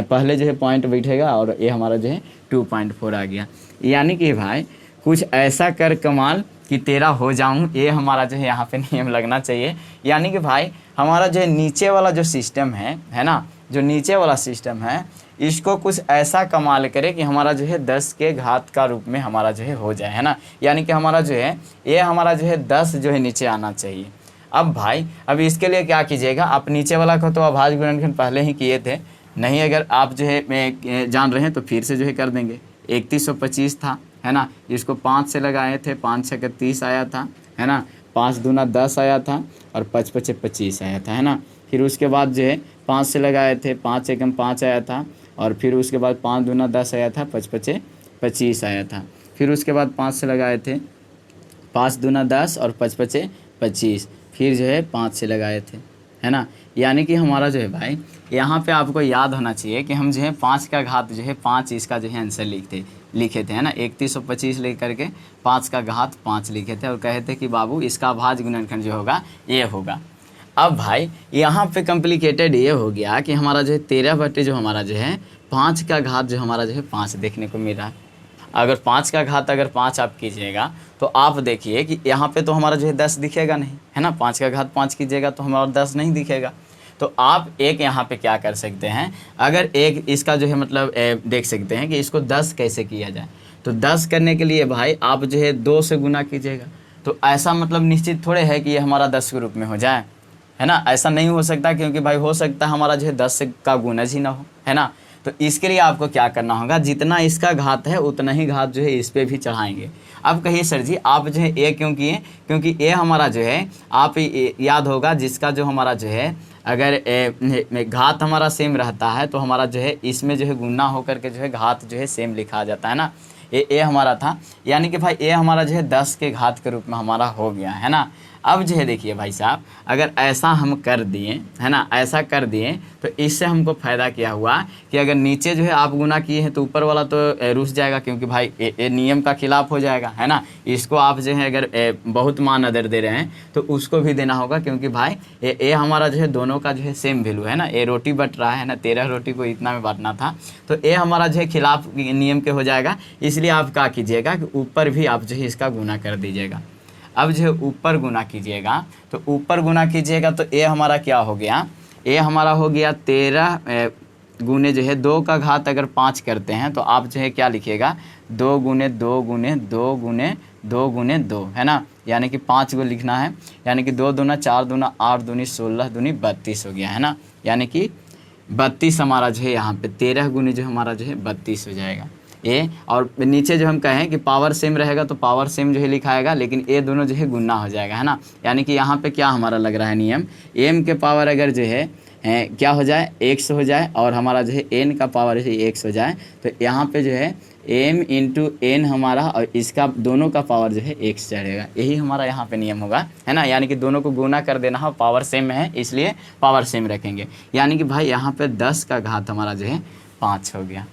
पहले जो है पॉइंट बिठेगा और ये हमारा जो है 2.4 आ गया। यानी कि भाई कुछ ऐसा कर कमाल कि तेरा हो जाऊं, ये हमारा जो है यहाँ पे नियम लगना चाहिए। यानी कि भाई हमारा जो है नीचे वाला जो सिस्टम है ना, जो नीचे वाला सिस्टम है इसको कुछ ऐसा कमाल करे कि हमारा जो है 10 के घात का रूप में हमारा जो है हो जाए, है ना। यानी कि हमारा जो है ये हमारा जो है 10 जो है नीचे आना चाहिए। अब भाई अब इसके लिए क्या कीजिएगा, आप नीचे वाला को तो अभाज्य गुणनखंड पहले ही किए थे, नहीं अगर आप जो है जान रहे हैं तो फिर से जो है कर देंगे। 3125 था, है ना, इसको 5 से लगाए थे, 5 छः 30 आया था, है ना, 5 दूना 10 आया था और 5 पचे 25 आया था, है ना। फिर उसके बाद जो है 5 से लगाए थे, 5 एकम 5 आया था और फिर उसके बाद 5 दूना 10 आया था, 5 पचे 25 आया था। फिर उसके बाद 5 से लगाए थे, 5 दूना 10 और 5 पचे 25, फिर जो है 5 से लगाए थे, है ना। यानी कि हमारा जो है भाई यहाँ पे आपको याद होना चाहिए कि हम जो है 5 का घात जो है 5 इसका जो है आंसर लिखे थे, है ना। 3125 लेकर के 5 का घात 5 लिखे थे और कहे थे कि बाबू इसका भाज्य गुणनखंड जो होगा ये होगा। अब भाई यहाँ पे कॉम्प्लिकेटेड ये हो गया कि हमारा जो है 13 बटे जो हमारा जो है 5 का घात जो हमारा जो है 5 देखने को मिल रहा है। अगर 5 का घात अगर 5 आप कीजिएगा तो आप देखिए कि यहाँ पे तो हमारा जो है 10 दिखेगा नहीं, है ना। 5 का घात 5 कीजिएगा तो हमारा 10 नहीं दिखेगा। तो आप एक यहाँ पे क्या कर सकते हैं, अगर एक इसका जो है मतलब देख सकते हैं कि इसको 10 कैसे किया जाए। तो 10 करने के लिए भाई आप जो है 2 से गुना कीजिएगा। तो ऐसा मतलब निश्चित थोड़े है कि ये हमारा 10 के रूप में हो जाए, है ना। ऐसा नहीं हो सकता, क्योंकि भाई हो सकता है हमारा जो है 10 का गुणज ही ना हो, है ना। तो इसके लिए आपको क्या करना होगा, जितना इसका घात है उतना ही घात जो है इस पर भी चढ़ाएंगे। अब कहिए सर जी आप जो है ए क्यों किए, क्योंकि ए हमारा जो है आप याद होगा जिसका जो हमारा जो है अगर घात हमारा सेम रहता है तो हमारा जो है इसमें जो है गुना होकर के जो है घात जो है सेम लिखा जाता है ना। ए हमारा था, यानी कि भाई ए हमारा जो है 10 के घात के रूप में हमारा हो गया, है ना। अब जो है देखिए भाई साहब अगर ऐसा हम कर दिए, है ना, ऐसा कर दिए तो इससे हमको फ़ायदा क्या हुआ कि अगर नीचे जो है आप गुना किए हैं तो ऊपर वाला तो रुस जाएगा, क्योंकि भाई ये नियम का खिलाफ हो जाएगा, है ना। इसको आप जो है अगर बहुत मान अदर दे रहे हैं तो उसको भी देना होगा, क्योंकि भाई ये हमारा जो है दोनों का जो है सेम वैल्यू है ना। ये रोटी बट रहा है ना, 13 रोटी को इतना में बांटना था, तो ये हमारा जो है खिलाफ नियम के हो जाएगा। इसलिए आप क्या कीजिएगा कि ऊपर भी आप जो है इसका गुना कर दीजिएगा। अब जो है ऊपर गुना कीजिएगा, तो ऊपर गुना कीजिएगा तो ये हमारा क्या हो गया, ये हमारा हो गया 13 गुने जो है 2 का घात अगर 5 करते हैं तो आप जो है क्या लिखिएगा 2 गुने 2 गुने 2 गुने 2 गुने 2, है ना। यानी कि 5 को लिखना है, यानी कि 2 दूना 4 दूना 8 दूनी 16 दूनी 32 हो गया, है ना। यानी कि 32 हमारा जो है यहाँ पे 13 गुने जो हमारा जो है 32 हो जाएगा ए। और नीचे जो हम कहें कि पावर सेम रहेगा तो पावर सेम जो है लिखाएगा, लेकिन ए दोनों जो है गुना हो जाएगा, है ना। यानी कि यहाँ पे क्या हमारा लग रहा है नियम, एम के पावर अगर जो है क्या हो जाए 100 हो जाए और हमारा जो है एन का पावर जो है 100 हो जाए, तो यहाँ पे जो है एम इंटू एन हमारा और इसका दोनों का पावर जो है 1 चढ़ेगा। यही हमारा यहाँ पे नियम होगा, है ना। यानी कि दोनों को गुना कर देना हो, पावर सेम है इसलिए पावर सेम रखेंगे। यानी कि भाई यहाँ पे 10 का घात हमारा जो है 5 हो गया।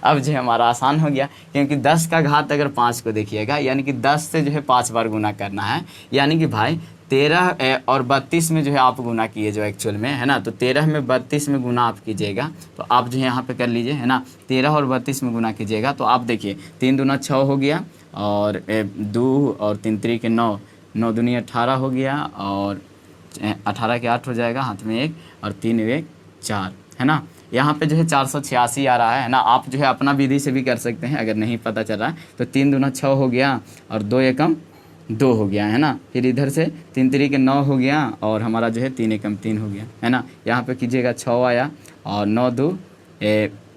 अब जो है हमारा आसान हो गया, क्योंकि 10 का घात अगर 5 को देखिएगा, यानी कि 10 से जो है 5 बार गुना करना है, यानी कि भाई 13 और 32 में जो है आप गुना किए जो एक्चुअल में, है ना। तो 13 में 32 में गुना आप कीजिएगा, तो आप जो है यहाँ पे कर लीजिए, है ना। 13 और 32 में गुना कीजिएगा तो आप देखिए 3 दूना 6 हो गया, और 2 और 3 3 के 9, 9 दूनी 18 हो गया, और 18 के 8 हो जाएगा, हाथ में 1, और 3 1 4, है ना। यहाँ पे जो है 486 आ रहा है ना। आप जो है अपना विधि से भी कर सकते हैं अगर नहीं पता चल रहा है तो। 3 दूना 6 हो गया, और 2 एकम 2 हो गया, है ना। फिर इधर से 3 3 के 9 हो गया, और हमारा जो है 3 एकम 3 हो गया, है ना। यहाँ पे कीजिएगा 6 आया, और 9 2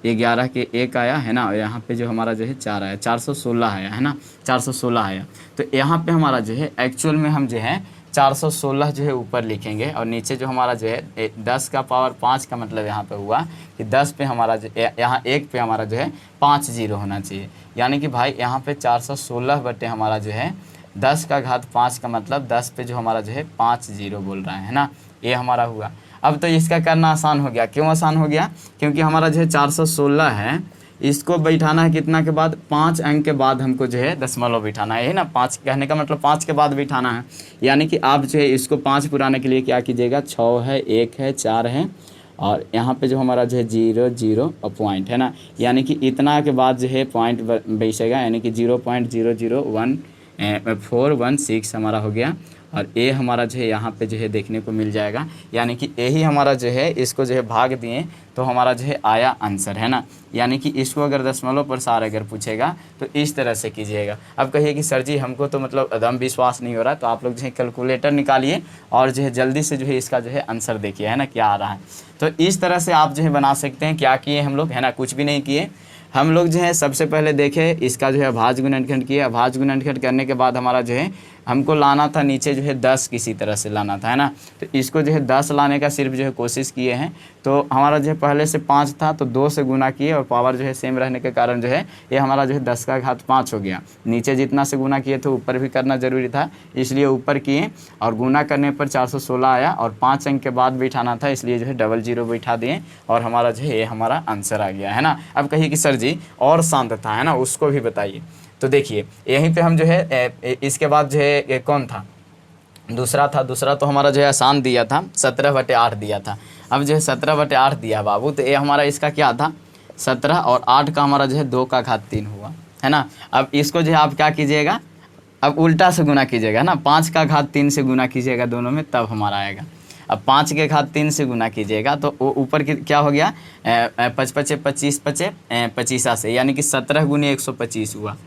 11 के 1 आया, है ना। और यहाँ पे जो हमारा जो है 4 आया, 416 आया, है ना, 416 आया। तो यहाँ पे हमारा जो है एक्चुअल में हम जो है 416 जो है ऊपर लिखेंगे, और नीचे जो हमारा जो है 10 का पावर 5 का मतलब यहाँ पे हुआ कि 10 पे हमारा जो यहाँ 1 पे हमारा जो है 5 जीरो होना चाहिए, यानी कि भाई यहाँ पे 416 बटे हमारा जो है 10 का घात 5 का मतलब 10 पे जो हमारा जो है 5 जीरो बोल रहा है ना। ये हमारा हुआ। अब तो इसका करना आसान हो गया। क्यों आसान हो गया? क्योंकि हमारा जो है 416 है, इसको बैठाना है कितना के बाद, 5 अंक के बाद हमको जो है दशमलव बिठाना है ना। 5 कहने का मतलब 5 के बाद बिठाना है, यानी कि आप जो है इसको 5 पुराने के लिए क्या कीजिएगा, 6 है, 1 है, 4 है, और यहाँ पे जो हमारा जो है 0 0 और पॉइंट, है ना। यानी कि इतना के बाद जो है पॉइंट बैठेगा, यानी कि 0.001 416 हमारा हो गया। और ए हमारा जो है यहाँ पे जो है देखने को मिल जाएगा, यानी कि ए ही हमारा जो है इसको जो है भाग दिए तो हमारा जो है आया आंसर, है ना। यानी कि इसको अगर दशमलव पर सार अगर पूछेगा तो इस तरह से कीजिएगा। अब कहिए कि सर जी हमको तो मतलब एकदम विश्वास नहीं हो रहा, तो आप लोग जो है कैलकुलेटर निकालिए और जो है जल्दी से जो है इसका जो है आंसर देखिए, है ना, क्या आ रहा है। तो इस तरह से आप जो है बना सकते हैं। क्या किए हम लोग, है ना, कुछ भी नहीं किए। हम लोग जो है सबसे पहले देखे इसका जो है अभाज्य गुणनखंड किया। अभाज्य गुणनखंड करने के बाद हमारा जो है हमको लाना था नीचे जो है 10 किसी तरह से लाना था, है ना। तो इसको जो है 10 लाने का सिर्फ जो है कोशिश किए हैं। तो हमारा जो है पहले से 5 था तो 2 से गुना किए, और पावर जो है सेम रहने के कारण जो है ये हमारा जो है 10 का घात 5 हो गया। नीचे जितना से गुना किए थे ऊपर भी करना जरूरी था, इसलिए ऊपर किए, और गुना करने पर 416 आया, और 5 अंक के बाद बिठाना था, इसलिए जो है 00 बिठा दिए, और हमारा जो है ये हमारा आंसर आ गया, है ना। अब कहिए कि सर जी और शांत था, है ना, उसको भी बताइए। तो देखिए यहीं पे हम जो है इसके बाद जो है कौन था, दूसरा था। दूसरा तो हमारा जो है आसान दिया था, 17/8 दिया था। अब जो है 17/8 दिया बाबू, तो ये हमारा इसका क्या था, 17, और 8 का हमारा जो है 2 का घात 3 हुआ, है ना। अब इसको जो है आप क्या कीजिएगा, अब उल्टा से गुना कीजिएगा ना, 5 का घात 3 से गुना कीजिएगा दोनों में, तब हमारा आएगा। अब 5 के घात 3 से गुना कीजिएगा तो वो ऊपर की क्या हो गया, 5 5 25 25 से, यानी कि 17 गुनी 125 हुआ,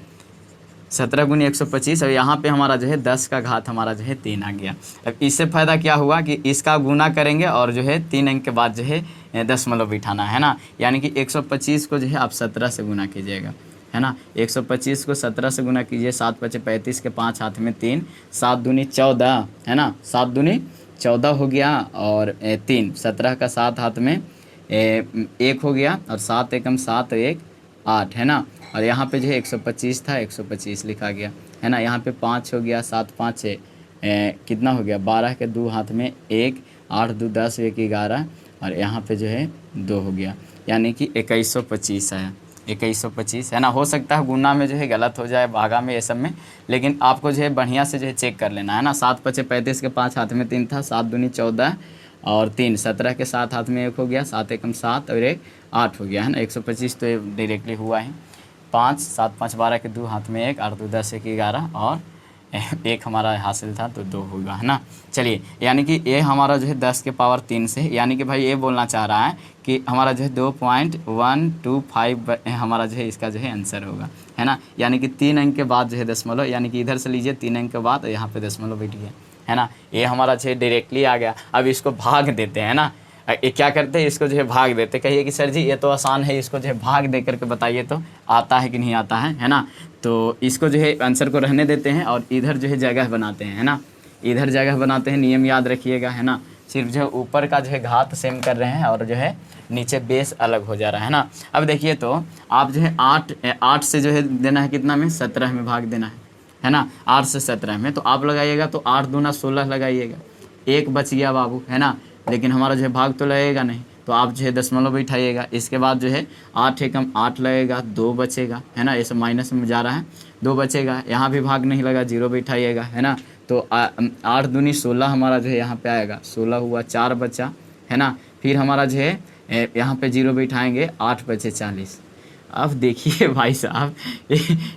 17 गुनी 125। और यहाँ पे हमारा जो है 10 का घात हमारा जो है 3 आ गया। अब इससे फ़ायदा क्या हुआ कि इसका गुना करेंगे, और जो है 3 अंक के बाद जो है दशमलव बिठाना है ना। यानी कि 125 को जो है आप 17 से गुना कीजिएगा, है ना। 125 को 17 से गुना कीजिए, 7 5 35 के 5 हाथ में 3, 7 दूनी 14, है ना, 7 दूनी 14 हो गया, और 3, 17 का 7 हाथ में 1 हो गया, और 7 एकम 7 1 8, है ना। और यहाँ पे जो है 125 था, 125 लिखा गया, है ना। यहाँ पे 5 हो गया, 7 5 6 कितना हो गया, 12 के 2 हाथ में 1, 8 2 10 1 11, और यहाँ पे जो है 2 हो गया, यानी कि 2125 आया, 2125, है ना। हो सकता है गुना में जो है गलत हो जाए, भागा में, ये सब में, लेकिन आपको जो है बढ़िया से जो है चेक कर लेना, है ना। 7 5 35 के 5 हाथ में 3 था, 7 दूनी 14, और 3, 17 के 7 हाथ में 1 हो गया, 7 एकम 7 और 1 8 हो गया, है ना। 125 तो डायरेक्टली हुआ है। 5 7 5 12 के 2 हाथ में 1, 8 2 10 1 11, और 1 हमारा हासिल था तो 2 होगा, है ना। चलिए, यानी कि ये हमारा जो है 10 के पावर 3 से, यानी कि भाई ये बोलना चाह रहा है कि हमारा जो है 2.125 हमारा जो है इसका जो है आंसर होगा, है ना। यानी कि 3 अंक के बाद जो है दशमलव, यानी कि इधर से लीजिए 3 अंक के बाद, यहाँ पे दशमलव बैठ गया, है ना। ये हमारा जो है डायरेक्टली आ गया। अब इसको भाग देते हैं ना, ये क्या करते हैं, इसको जो है भाग देते। कहिए कि सर जी ये तो आसान है, इसको जो है भाग दे करके बताइए तो आता है कि नहीं आता है ना। तो इसको जो है आंसर को रहने देते हैं, और इधर जो है जगह बनाते हैं, है ना। इधर जगह बनाते हैं, नियम याद रखिएगा, है ना। सिर्फ जो है ऊपर का जो है घात सेम कर रहे हैं, और जो है नीचे बेस अलग हो जा रहा है ना। अब देखिए तो आप जो है 8 से जो है देना है कितना में, 17 में भाग देना है ना। 8 से 17 में तो आप लगाइएगा तो 8 दूना 16 लगाइएगा, 1 बच गया बाबू, है ना। लेकिन हमारा जो है भाग तो लगेगा नहीं, तो आप जो है दशमलव बैठाइएगा। इसके बाद जो है 8 एकम 8 लगेगा, 2 बचेगा, है ना, ये सब माइनस में जा रहा है, 2 बचेगा, यहाँ भी भाग नहीं लगा, 0 बैठाइएगा, है ना। तो 8 दूनी 16 हमारा जो है यहाँ पे आएगा, 16 हुआ, 4 बचा, है ना। फिर हमारा जो है यहाँ पे 0 बैठाएंगे, 8 बचे 40। अब देखिए भाई साहब,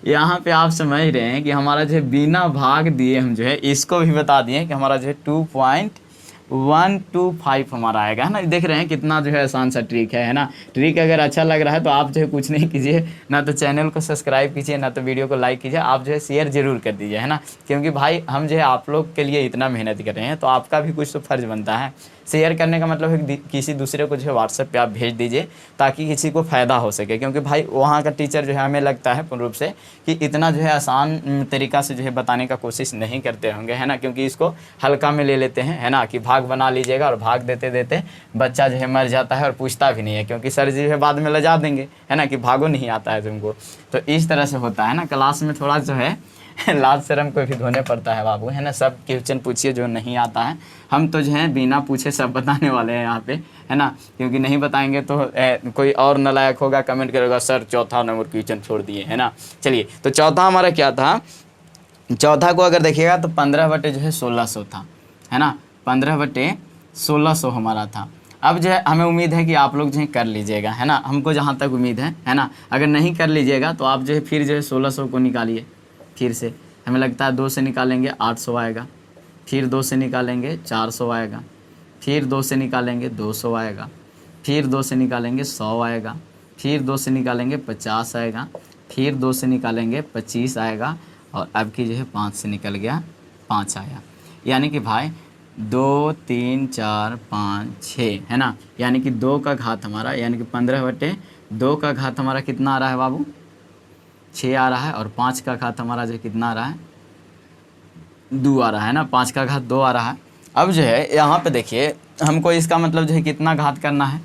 यहाँ पे आप समझ रहे हैं कि हमारा जो है बिना भाग दिए हम जो है इसको भी बता दिए कि हमारा जो है 2.125 हमारा आएगा, है ना। देख रहे हैं कितना जो है आसान सा ट्रिक है ना। ट्रिक अगर अच्छा लग रहा है तो आप जो है कुछ नहीं कीजिए, ना तो चैनल को सब्सक्राइब कीजिए, ना तो वीडियो को लाइक कीजिए, आप जो है शेयर जरूर कर दीजिए, है ना। क्योंकि भाई हम जो है आप लोग के लिए इतना मेहनत कर रहे हैं, तो आपका भी कुछ तो फर्ज बनता है। शेयर करने का मतलब है किसी दूसरे को जो है व्हाट्सएप पे आप भेज दीजिए, ताकि किसी को फ़ायदा हो सके। क्योंकि भाई वहाँ का टीचर जो है हमें लगता है पूर्ण रूप से कि इतना जो है आसान तरीका से जो है बताने का कोशिश नहीं करते होंगे, है ना। क्योंकि इसको हल्का में ले लेते हैं, है ना, कि भाग बना लीजिएगा और भाग देते देते बच्चा जो है मर जाता है और पूछता भी नहीं है, क्योंकि सर जी जो है बाद में लजा देंगे, है ना, कि भागो नहीं आता है तुमको। तो इस तरह से होता है ना। क्लास में थोड़ा जो है लाज शर्म को भी धोने पड़ता है बाबू, है ना। सब क्वेश्चन पूछिए जो नहीं आता है, हम तो जो है बिना पूछे सब बताने वाले हैं यहाँ पे, है ना। क्योंकि नहीं बताएंगे तो कोई और नालायक होगा, कमेंट करेगा सर चौथा नंबर क्वेश्चन छोड़ दिए, है ना। चलिए, तो चौथा हमारा क्या था, चौथा को अगर देखिएगा तो 15 बटे जो है 1600 था, है ना। 15 बटे 1600 हमारा था। अब जो है हमें उम्मीद है कि आप लोग जो है कर लीजिएगा, है ना। हमको जहाँ तक उम्मीद है ना। अगर नहीं कर लीजिएगा तो आप जो है फिर जो है 1600 को निकालिए, फिर से हमें लगता है 2 से निकालेंगे 800 आएगा, फिर 2 से निकालेंगे 400 आएगा, फिर 2 से निकालेंगे 200 आएगा, फिर 2 से निकालेंगे 100 आएगा, फिर 2 से निकालेंगे 50 आएगा, फिर 2 से निकालेंगे 25 आएगा, और अब की जो है 5 से निकल गया 5 आया। यानी कि भाई 2 3 4 5 6, है ना। यानी कि 2 का घात हमारा, यानी कि 15 बटे 2 का घात हमारा कितना आ रहा है बाबू, 6 आ रहा है। और 5 का घात हमारा जो कितना आ रहा है, 2 आ रहा है ना। 5 का घात 2 आ रहा है। अब जो है यहाँ पे देखिए, हमको इसका मतलब जो है कितना घात करना है,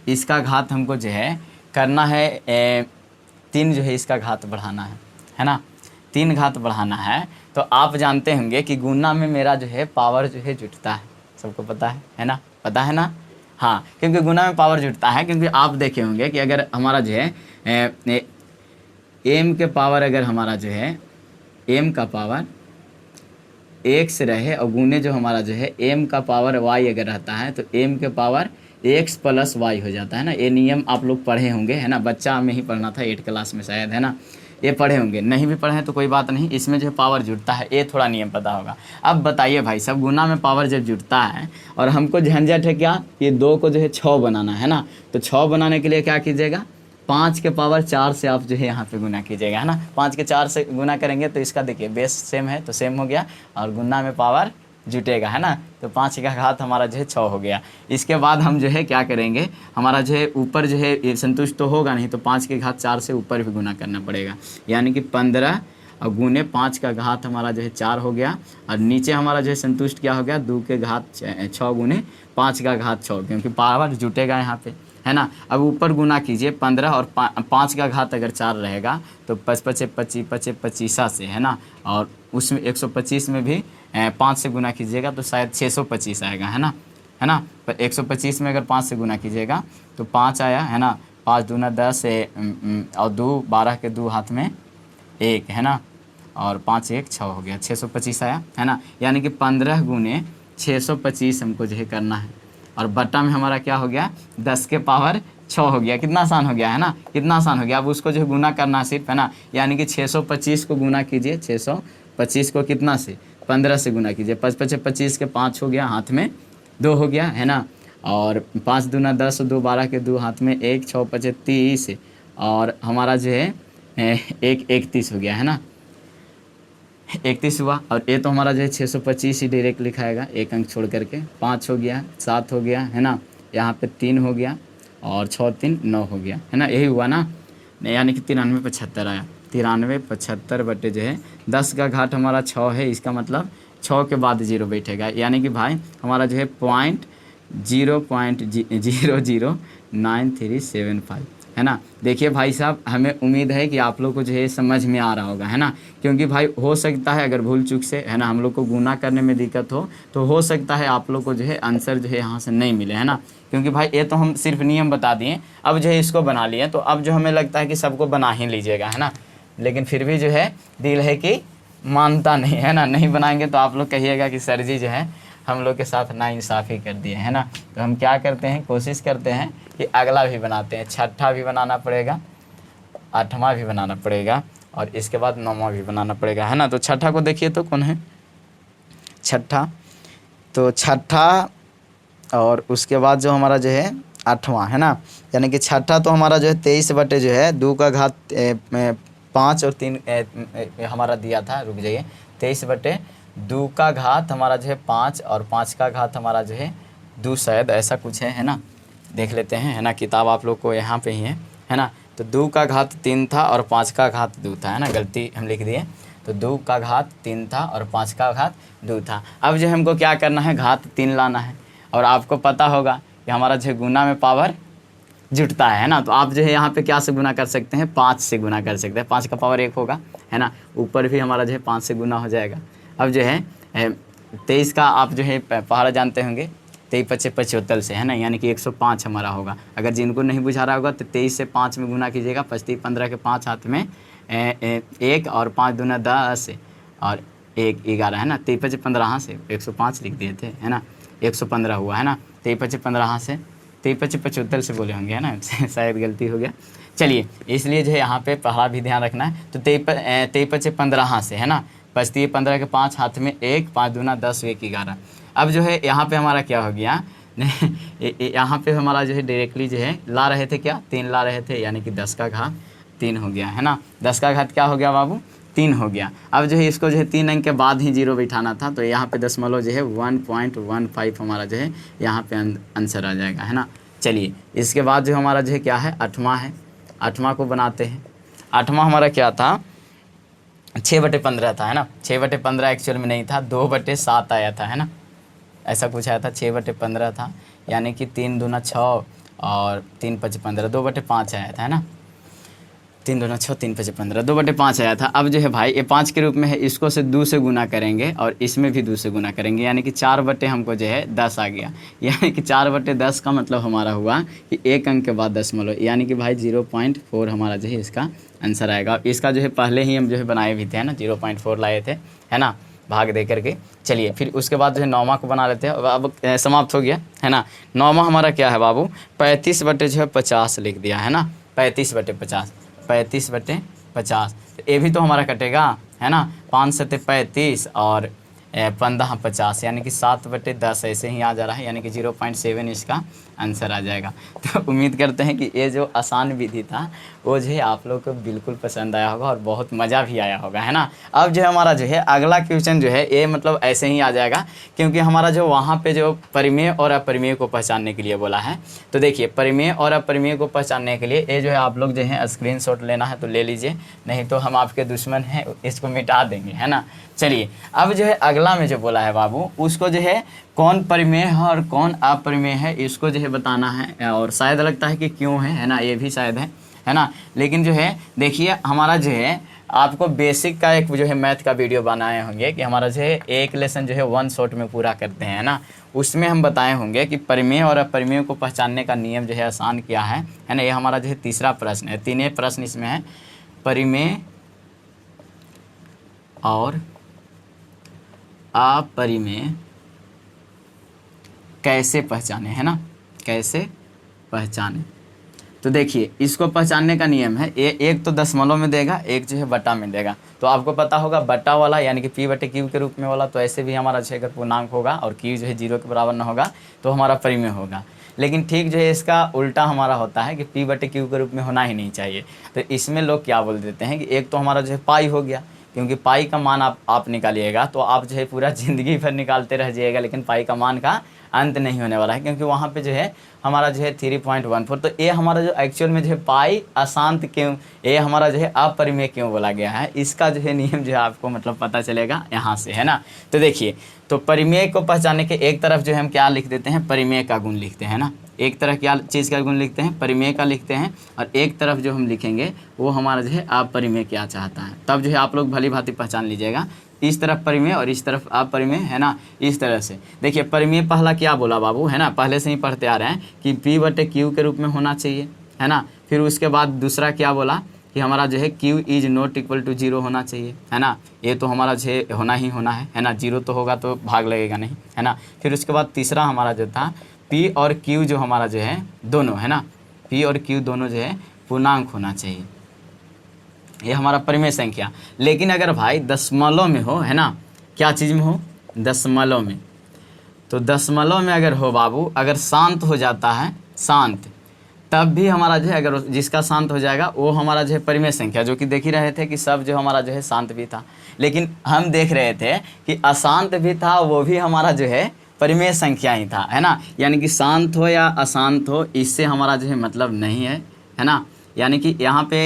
इसका घात हमको जो है करना है 3 जो है इसका घात बढ़ाना है ना। 3 घात बढ़ाना है। तो आप जानते होंगे कि गुना में मेरा जो है पावर जो है जुटता है, सबको पता है ना, पता है ना। हाँ, क्योंकि गुना में पावर जुटता है। क्योंकि आप देखे होंगे कि अगर हमारा जो है एम के पावर, अगर हमारा जो है एम का पावर एक्स रहे और गुने जो हमारा जो है एम का पावर वाई अगर रहता है, तो एम के पावर एक्स प्लस वाई हो जाता है ना। ये नियम आप लोग पढ़े होंगे, है ना। बच्चा में ही पढ़ना था 8 क्लास में शायद, है ना। ये पढ़े होंगे, नहीं भी पढ़े तो कोई बात नहीं, इसमें जो है पावर जुड़ता है, ये थोड़ा नियम पता होगा। अब बताइए भाई, सब गुना में पावर जब जुड़ता है और हमको झंझट है क्या, ये 2 को जो है 6 बनाना है ना। तो 6 बनाने के लिए क्या कीजिएगा, 5 के पावर 4 से आप जो है यहाँ पे गुना कीजिएगा, है ना। 5 के 4 से गुना करेंगे तो इसका देखिए बेस सेम है तो सेम हो गया, और गुना में पावर जुटेगा, है ना। तो 5 का घात हमारा जो है 6 हो गया। इसके बाद हम जो है क्या करेंगे, हमारा जो है ऊपर जो है संतुष्ट तो होगा नहीं, तो 5 के घात 4 से ऊपर भी गुना करना पड़ेगा। यानी कि 15 और गुने 5 का घात हमारा जो है 4 हो गया, और नीचे हमारा जो है संतुष्ट क्या हो गया, 2 के घात 6 गुने 5 का घात 6, क्योंकि पावर जुटेगा यहाँ पे, है ना। अब ऊपर गुना कीजिए 15 और 5 का घात अगर 4 रहेगा तो 5 पचे 25 पचे 25 से, है ना। और उसमें 125 में भी 5 से गुना कीजिएगा तो शायद 625 आएगा, है ना। पर 125 में अगर 5 से गुना कीजिएगा तो 5 आया, है ना। 5 दूना 10 और 2 12 के 2 हाथ में 1, है ना। और 5 1 6 हो गया, 625 आया, है ना। यानी कि 15 गुने 625 हमको जो है करना है। और बट्टा में हमारा क्या हो गया, 10 के पावर 6 हो गया। कितना आसान हो गया, है ना, कितना आसान हो गया। अब उसको जो गुना करना सिर्फ, है ना। यानी कि 625 को गुना कीजिए, 625 को कितना से, 15 से गुना कीजिए। 5 पचे 25 के 5 हो गया, हाथ में 2 हो गया, है ना। और 5 दूना 10, 2 12 के 2 हाथ में 1, 6 पचे 30, और हमारा जो है 1 31 हो गया, है ना। 31 हुआ। और ये तो हमारा जो है 625 ही डायरेक्ट लिखाएगा, एक अंक छोड़ करके। 5 हो गया, 7 हो गया, है ना। यहाँ पे 3 हो गया, और 6 3 9 हो गया, है ना। यही हुआ ना, यानी कि 93 75 आया। 93 75 बटे जो है 10 का घाट हमारा 6 है, इसका मतलब 6 के बाद 0 बैठेगा। यानी कि भाई हमारा जो है 0.009375 है ना। देखिए भाई साहब, हमें उम्मीद है कि आप लोग को जो है समझ में आ रहा होगा, है ना, क्योंकि भाई हो सकता है अगर भूल चूक से, है ना, हम लोग को गुना करने में दिक्कत हो तो हो सकता है आप लोग को जो है आंसर जो है यहाँ से नहीं मिले, है ना, क्योंकि भाई ये तो हम सिर्फ नियम बता दिए, अब जो है इसको बना लिए, तो अब जो हमें लगता है कि सबको बना ही लीजिएगा, है ना, लेकिन फिर भी जो है दिल है कि मानता नहीं, है ना, नहीं बनाएंगे तो आप लोग कहिएगा कि सर जी जो है हम लोग के साथ नाइंसाफ़ी कर दिए, है ना। तो हम क्या करते हैं, कोशिश करते हैं कि अगला भी बनाते हैं, छठा भी बनाना पड़ेगा, आठवां भी बनाना पड़ेगा और इसके बाद नौवां भी बनाना पड़ेगा, है ना। तो छठा को देखिए तो कौन है, छठा, तो छठा और उसके बाद जो हमारा जो है आठवां, है ना, यानी कि छठा तो हमारा जो है 23 बटे जो है 2 का घात 5 और 3 हमारा दिया था, रुक जाइए, 23 बटे 2 का घात हमारा जो है 5 और 5 का घात हमारा जो है 2, शायद ऐसा कुछ है ना, देख लेते हैं, है ना, किताब आप लोग को यहाँ पे ही है ना। तो 2 का घात 3 था और 5 का घात 2 था, है ना, गलती हम लिख दिए। तो 2 का घात 3 था और 5 का घात 2 था। अब जो हमको क्या करना है, घात 3 लाना है, और आपको पता होगा कि हमारा जो गुना में पावर जुटता है ना, तो आप जो है यहाँ पे क्या से गुना कर सकते हैं, 5 से गुना कर सकते हैं, 5 का पावर 1 होगा, है ना, ऊपर भी हमारा जो है 5 से गुना हो जाएगा। अब जो है 23 का आप जो है पहाड़ा जानते होंगे, 23 पचे 75 से, है ना, यानी कि 105 हमारा होगा। अगर जिनको नहीं बुझा रहा होगा तो 23 से 5 में गुना कीजिएगा, 25 15 के 5 हाथ में 1 और 5 दूना 10 और 1 11, है ना, 23 पचे 15 से 105 लिख दिए थे, है ना, 115 हुआ, है ना, 23 पचे 15 से 23 पचे 75 से बोले होंगे, है ना, शायद गलती हो गया। चलिए, इसलिए जो है यहाँ पे पहाड़ा भी ध्यान रखना है। तो 23 पचे 15 से, है ना, 25 15 के 5 हाथ में 1, 5 दूना 10 1 11। अब जो है यहाँ पे हमारा क्या हो गया यहाँ पे हमारा जो है डायरेक्टली जो है ला रहे थे क्या, 3 ला रहे थे, यानी कि 10 का घात 3 हो गया, है ना, 10 का घात क्या हो गया बाबू, 3 हो गया। अब जो है इसको जो है 3 अंक के बाद ही 0 बिठाना था, तो यहाँ पे दशमलव जो है 1.15 हमारा जो है यहाँ पे आंसर आ जाएगा, है ना। चलिए, इसके बाद जो हमारा जो है क्या है, आठवां है, आठवां को बनाते हैं। आठवां हमारा क्या था, 6/15 था, है ना, 6/15 एक्चुअल में नहीं था, 2/7 आया था, है ना, ऐसा कुछ आया था, 6/15 था, यानी कि 3 दूना 6 और 3 पचे 15, 2/5 आया था, है ना, 3 दूना 6 3 पचे 15, 2/5 आया था। अब जो है भाई ये 5 के रूप में है, इसको से 2 से गुना करेंगे और इसमें भी 2 से गुना करेंगे, यानी कि 4 बटे हमको जो है 10 आ गया, यानी कि 4/10 का मतलब हमारा हुआ कि 1 अंक के बाद दशमलव, यानी कि भाई 0.4 हमारा जो है इसका आंसर आएगा। इसका जो है पहले ही हम जो है बनाए भी थे, है ना, 0.4 लाए थे, है ना, भाग दे करके। चलिए, फिर उसके बाद जो है नौवां को बना लेते हैं। अब समाप्त हो गया, है ना। नौवां हमारा क्या है बाबू, 35 बटे जो है 50 लिख दिया, है ना, 35/50, 35/50। तो ये भी तो हमारा कटेगा, है ना, 5 7 35 और 15 50, यानी कि 7/10 ऐसे ही आ जा रहा है, यानी कि 0.7 इसका आंसर आ जाएगा। तो उम्मीद करते हैं कि ये जो आसान विधि था वो जो है आप लोग को बिल्कुल पसंद आया होगा और बहुत मज़ा भी आया होगा, है ना। अब जो है हमारा जो है अगला क्वेश्चन जो है ये मतलब ऐसे ही आ जाएगा, क्योंकि हमारा जो वहाँ पे जो परिमेय और अपरिमेय को पहचानने के लिए बोला है। तो देखिए, परिमेय और अपरिमेय को पहचानने के लिए ये जो है आप लोग जो है स्क्रीनशॉट लेना है तो ले लीजिए, नहीं तो हम आपके दुश्मन हैं, इसको मिटा देंगे, है ना। चलिए, अब जो है अगला में जो बोला है बाबू, उसको जो है कौन परिमेय है और कौन अपरिमेय है इसको जो है बताना है, और शायद लगता है कि क्यों है ना, ये भी शायद है ना। लेकिन जो है देखिए हमारा जो है आपको बेसिक का एक जो है मैथ का वीडियो बनाए होंगे कि हमारा जो है एक लेसन जो है 1 शॉट में पूरा करते हैं, है ना, उसमें हम बताए होंगे कि परिमेय और अपरिमेय को पहचानने का नियम जो है आसान क्या है ना। ये हमारा जो है तीसरा प्रश्न है, 3 प्रश्न इसमें है, परिमेय और अपरिमेय कैसे पहचाने, है ना, कैसे पहचाने। तो देखिए, इसको पहचानने का नियम है, एक तो दशमलव में देगा, एक जो है बटा में देगा। तो आपको पता होगा बटा वाला यानी कि p/q के रूप में वाला, तो ऐसे भी हमारा जो है अगर पूर्णांक होगा और q जो है 0 के बराबर ना होगा तो हमारा परिमेय होगा। लेकिन ठीक जो है इसका उल्टा हमारा होता है कि p/q के रूप में होना ही नहीं चाहिए। तो इसमें लोग क्या बोल देते हैं कि एक तो हमारा जो है पाई हो गया, क्योंकि पाई का मान आप निकालिएगा तो आप जो है पूरा ज़िंदगी भर निकालते रह जाइएगा, लेकिन पाई का मान का अंत नहीं होने वाला है, क्योंकि वहाँ पे जो है हमारा जो है 3.14। तो ये हमारा जो एक्चुअल में जो है पाई अशांत क्यों, ये हमारा जो है अपरिमेय क्यों बोला गया है, इसका जो है नियम जो है आपको मतलब पता चलेगा यहाँ से, है ना। तो देखिए, तो परिमेय को पहचानने के एक तरफ जो है हम क्या लिख देते हैं, परिमेय का गुण लिखते हैं ना, एक तरफ क्या चीज़ का गुण लिखते हैं, परिमेय का लिखते हैं, और एक तरफ जो हम लिखेंगे वो हमारा जो है अपरिमेय क्या चाहता है। तब जो है आप लोग भली भांति पहचान लीजिएगा, इस तरफ परिमेय और इस तरफ अपरिमेय, है ना। इस तरह से देखिए, परिमेय पहला क्या बोला बाबू, है ना, पहले से ही पढ़ते आ रहे हैं कि P/Q के रूप में होना चाहिए, है ना। फिर उसके बाद दूसरा क्या बोला कि हमारा जो है Q is not equal to 0 होना चाहिए, है ना। ये तो हमारा जो है होना ही होना है ना, 0 तो होगा तो भाग लगेगा नहीं, है ना। फिर उसके बाद तीसरा हमारा जो था P और Q जो हमारा जो है दोनों, है ना, P और Q दोनों जो है पूर्णांक होना चाहिए, ये हमारा परिमेय संख्या। लेकिन अगर भाई दशमलव में हो, है ना, क्या चीज़ में हो, दशमलव में, तो दशमलव में अगर हो बाबू, अगर शांत हो जाता है, शांत, तब भी हमारा जो है, अगर जिसका शांत हो जाएगा वो हमारा जो है परिमेय संख्या, जो कि देख ही रहे थे कि सब जो हमारा जो है शांत भी था, लेकिन हम देख रहे थे कि अशांत भी था, वो भी हमारा जो है परिमेय संख्या ही था, है ना। यानी कि शांत हो या अशांत हो, इससे हमारा जो है मतलब नहीं है ना। यानी कि यहाँ पे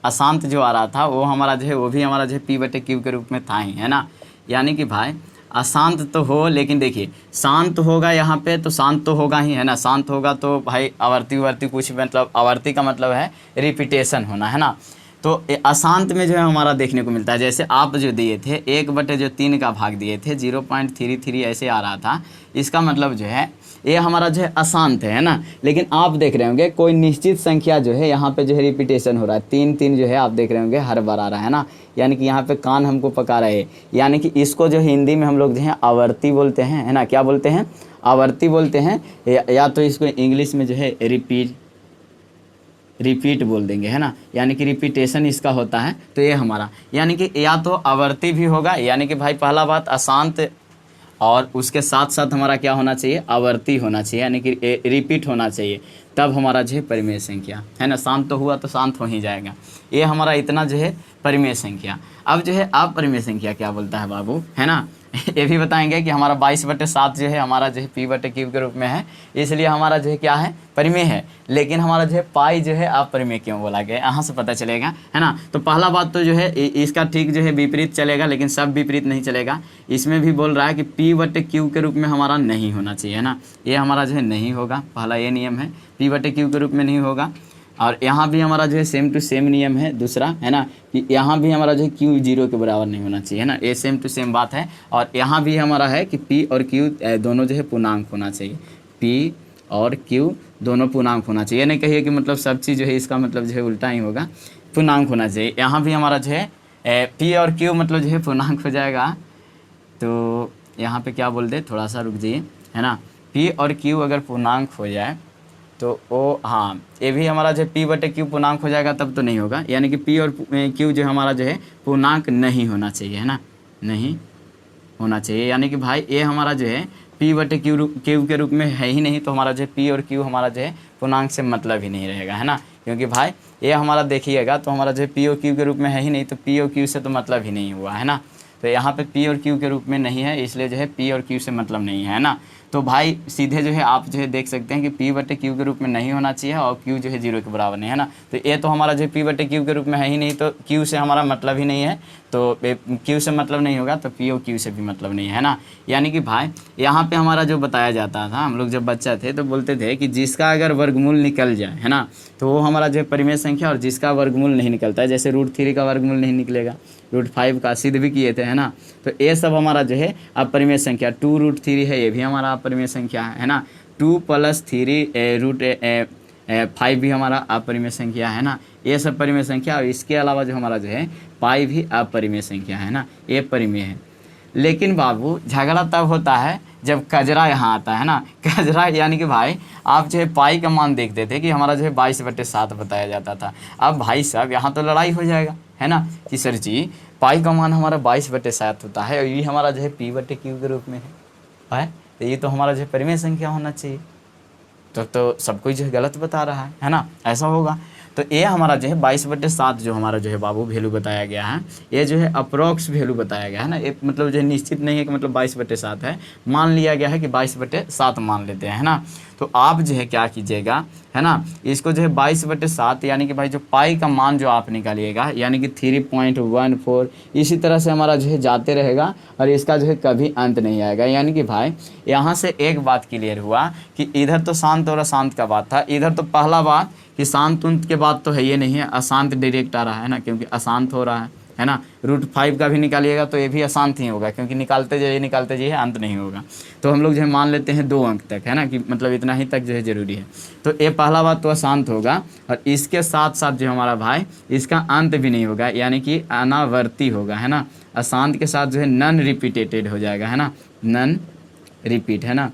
अशांत जो आ रहा था वो हमारा जो है, वो भी हमारा जो है P/Q के रूप में था ही, है ना। यानी कि भाई अशांत तो हो, लेकिन देखिए शांत होगा यहाँ पे तो शांत तो होगा ही, है ना। शांत होगा तो भाई आवर्ती वर्ती कुछ, मतलब आवर्ती का मतलब है रिपीटेशन होना, है ना। तो अशांत में जो है हमारा देखने को मिलता है, जैसे आप जो दिए थे 1/3 का भाग दिए थे, 0.33 ऐसे आ रहा था, इसका मतलब जो है ये हमारा जो है अशांत है ना। लेकिन आप देख रहे होंगे कोई निश्चित संख्या जो है यहाँ पे जो है रिपीटेशन हो रहा है, 3 जो है आप देख रहे होंगे हर बार आ रहा है ना। यानी कि यहाँ पे कान हमको पका रहे हैं, यानी कि इसको जो हिंदी में हम लोग जो है आवर्ती बोलते हैं, है ना। क्या बोलते हैं, आवर्ती बोलते हैं, या तो इसको इंग्लिश में जो है रिपीट बोल देंगे, है ना। यानी कि रिपीटेशन इसका होता है। तो ये हमारा यानी कि या तो आवर्ती भी होगा, यानी कि भाई पहला बात अशांत, और उसके साथ साथ हमारा क्या होना चाहिए, आवर्ती होना चाहिए, यानी कि रिपीट होना चाहिए, तब हमारा जो है परिमेय संख्या, है ना। शांत तो हुआ तो शांत हो ही जाएगा, ये हमारा इतना जो है परिमेय संख्या। अब जो है अपरिमेय संख्या क्या बोलता है बाबू, है ना। ये भी बताएंगे कि हमारा 22/7 जो है हमारा जो है P/Q के रूप में है, इसलिए हमारा जो है क्या है, परिमेय है। लेकिन हमारा जो है पाई जो है अपरिमेय क्यों बोला गया, यहाँ से पता चलेगा, है ना। तो पहला बात तो जो है इसका ठीक जो है विपरीत चलेगा, लेकिन सब विपरीत नहीं चलेगा। इसमें भी बोल रहा है कि P/Q के रूप में हमारा नहीं होना चाहिए, है ना। ये हमारा जो है नहीं होगा, पहला ये नियम है, P/Q के रूप में नहीं होगा। और यहाँ भी हमारा जो है सेम टू सेम नियम है दूसरा, है ना, कि यहाँ भी हमारा जो है Q 0 के बराबर नहीं होना चाहिए, है ना। ये सेम टू सेम बात है। और यहाँ भी हमारा है कि P और Q दोनों जो है पूर्णांक होना चाहिए, P और Q दोनों पूर्णांक होना चाहिए। नहीं कहिए कि मतलब सब चीज़ जो है इसका मतलब जो है उल्टा ही होगा, पूर्णांक होना चाहिए। यहाँ भी हमारा जो है P और Q मतलब जो है पूर्णांक हो जाएगा। तो यहाँ पे क्या बोल दे, थोड़ा सा रुक जाइए, है ना। P और Q अगर पूर्णांक हो जाए तो वो, हाँ, ये भी हमारा जो है P/Q पूर्णांक हो जाएगा, तब तो नहीं होगा। यानी कि P और Q जो हमारा जो है पूर्णांक नहीं होना चाहिए, है ना, नहीं होना चाहिए। यानी कि भाई ये हमारा जो है P/Q के रूप में है ही नहीं, तो हमारा जो है P और Q हमारा जो है पूर्णांक से मतलब ही नहीं रहेगा, है ना। क्योंकि भाई ये हमारा देखिएगा तो हमारा जो है P और Q के रूप में है ही नहीं, तो P और Q से तो मतलब ही नहीं हुआ, है ना। तो यहाँ पे P और Q के रूप में नहीं है, इसलिए जो है P और Q से मतलब नहीं है ना। तो भाई सीधे जो है आप जो है देख सकते हैं कि P/Q के रूप में नहीं होना चाहिए और Q जो है 0 के बराबर नहीं, है ना। तो ये तो हमारा जो है P/Q के रूप में है ही नहीं, तो Q से हमारा मतलब ही नहीं है, तो Q से मतलब नहीं होगा तो P और Q से भी मतलब नहीं है ना। यानी कि भाई यहाँ पे हमारा जो बताया जाता था, हम लोग जब बच्चा थे तो बोलते थे कि जिसका अगर वर्गमूल निकल जाए, है ना, तो वो हमारा जो है परिमेय संख्या, और जिसका वर्गमूल नहीं निकलता है, जैसे √3 का वर्गमूल नहीं निकलेगा, √5 का सिद्ध भी किए थे, है ना। तो ये सब हमारा जो है अपरिमेय संख्या, 2√3 है, ये भी हमारा अपरिमेय संख्या है ना। 2 + 3 √5 भी हमारा अपरिमेय संख्या है ना। ये सब परिमेय संख्या, और इसके अलावा जो हमारा जो है पाई भी अपरिमेय संख्या है ना, ये परिमेय है। लेकिन बाबू झगड़ा तब होता है जब कजरा यहाँ आता है ना। कजरा यानी कि भाई आप जो है पाई का मान देखते थे कि हमारा जो है 22/7 बताया जाता था। अब भाई साहब यहाँ तो लड़ाई हो जाएगा, है ना, कि सर जी पाई का मान हमारा 22/7 होता है और ये हमारा जो है P/Q के रूप में है, तो ये तो हमारा जो है परिमेय संख्या होना चाहिए। तो सब कोई जो है गलत बता रहा है ना, ऐसा होगा। तो ये हमारा जो है 22/7 जो हमारा जो है बाबू वैल्यू बताया गया है, ये जो है अप्रोक्स वैल्यू बताया गया है ना। ये मतलब जो है निश्चित नहीं है कि मतलब 22/7 है, मान लिया गया है कि 22/7 मान लेते हैं, है ना। तो आप जो है क्या कीजिएगा, है ना, इसको जो है 22/7 यानी कि भाई जो पाई का मान जो आप निकालिएगा यानी कि 3.14, इसी तरह से हमारा जो है जाते रहेगा और इसका जो है कभी अंत नहीं आएगा। यानी कि भाई यहाँ से एक बात क्लियर हुआ कि इधर तो शांत और अशांत का बात था, इधर तो पहला बात कि शांत उंत के बाद तो है ये नहीं है, अशांत डायरेक्ट आ रहा है ना, क्योंकि अशांत हो रहा है ना। √5 का भी निकालिएगा तो ये भी अशांत ही होगा, क्योंकि निकालते जाइए अंत नहीं होगा। तो हम लोग जो है मान लेते हैं 2 अंक तक, है ना, कि मतलब इतना ही तक जो है ज़रूरी है। तो ये पहला बात तो अशांत होगा और इसके साथ साथ जो हमारा भाई इसका अंत भी नहीं होगा, यानी कि अनावर्ती होगा, है ना। अशांत के साथ जो है नन रिपीटेटेड हो जाएगा, है ना, नन रिपीट, है ना,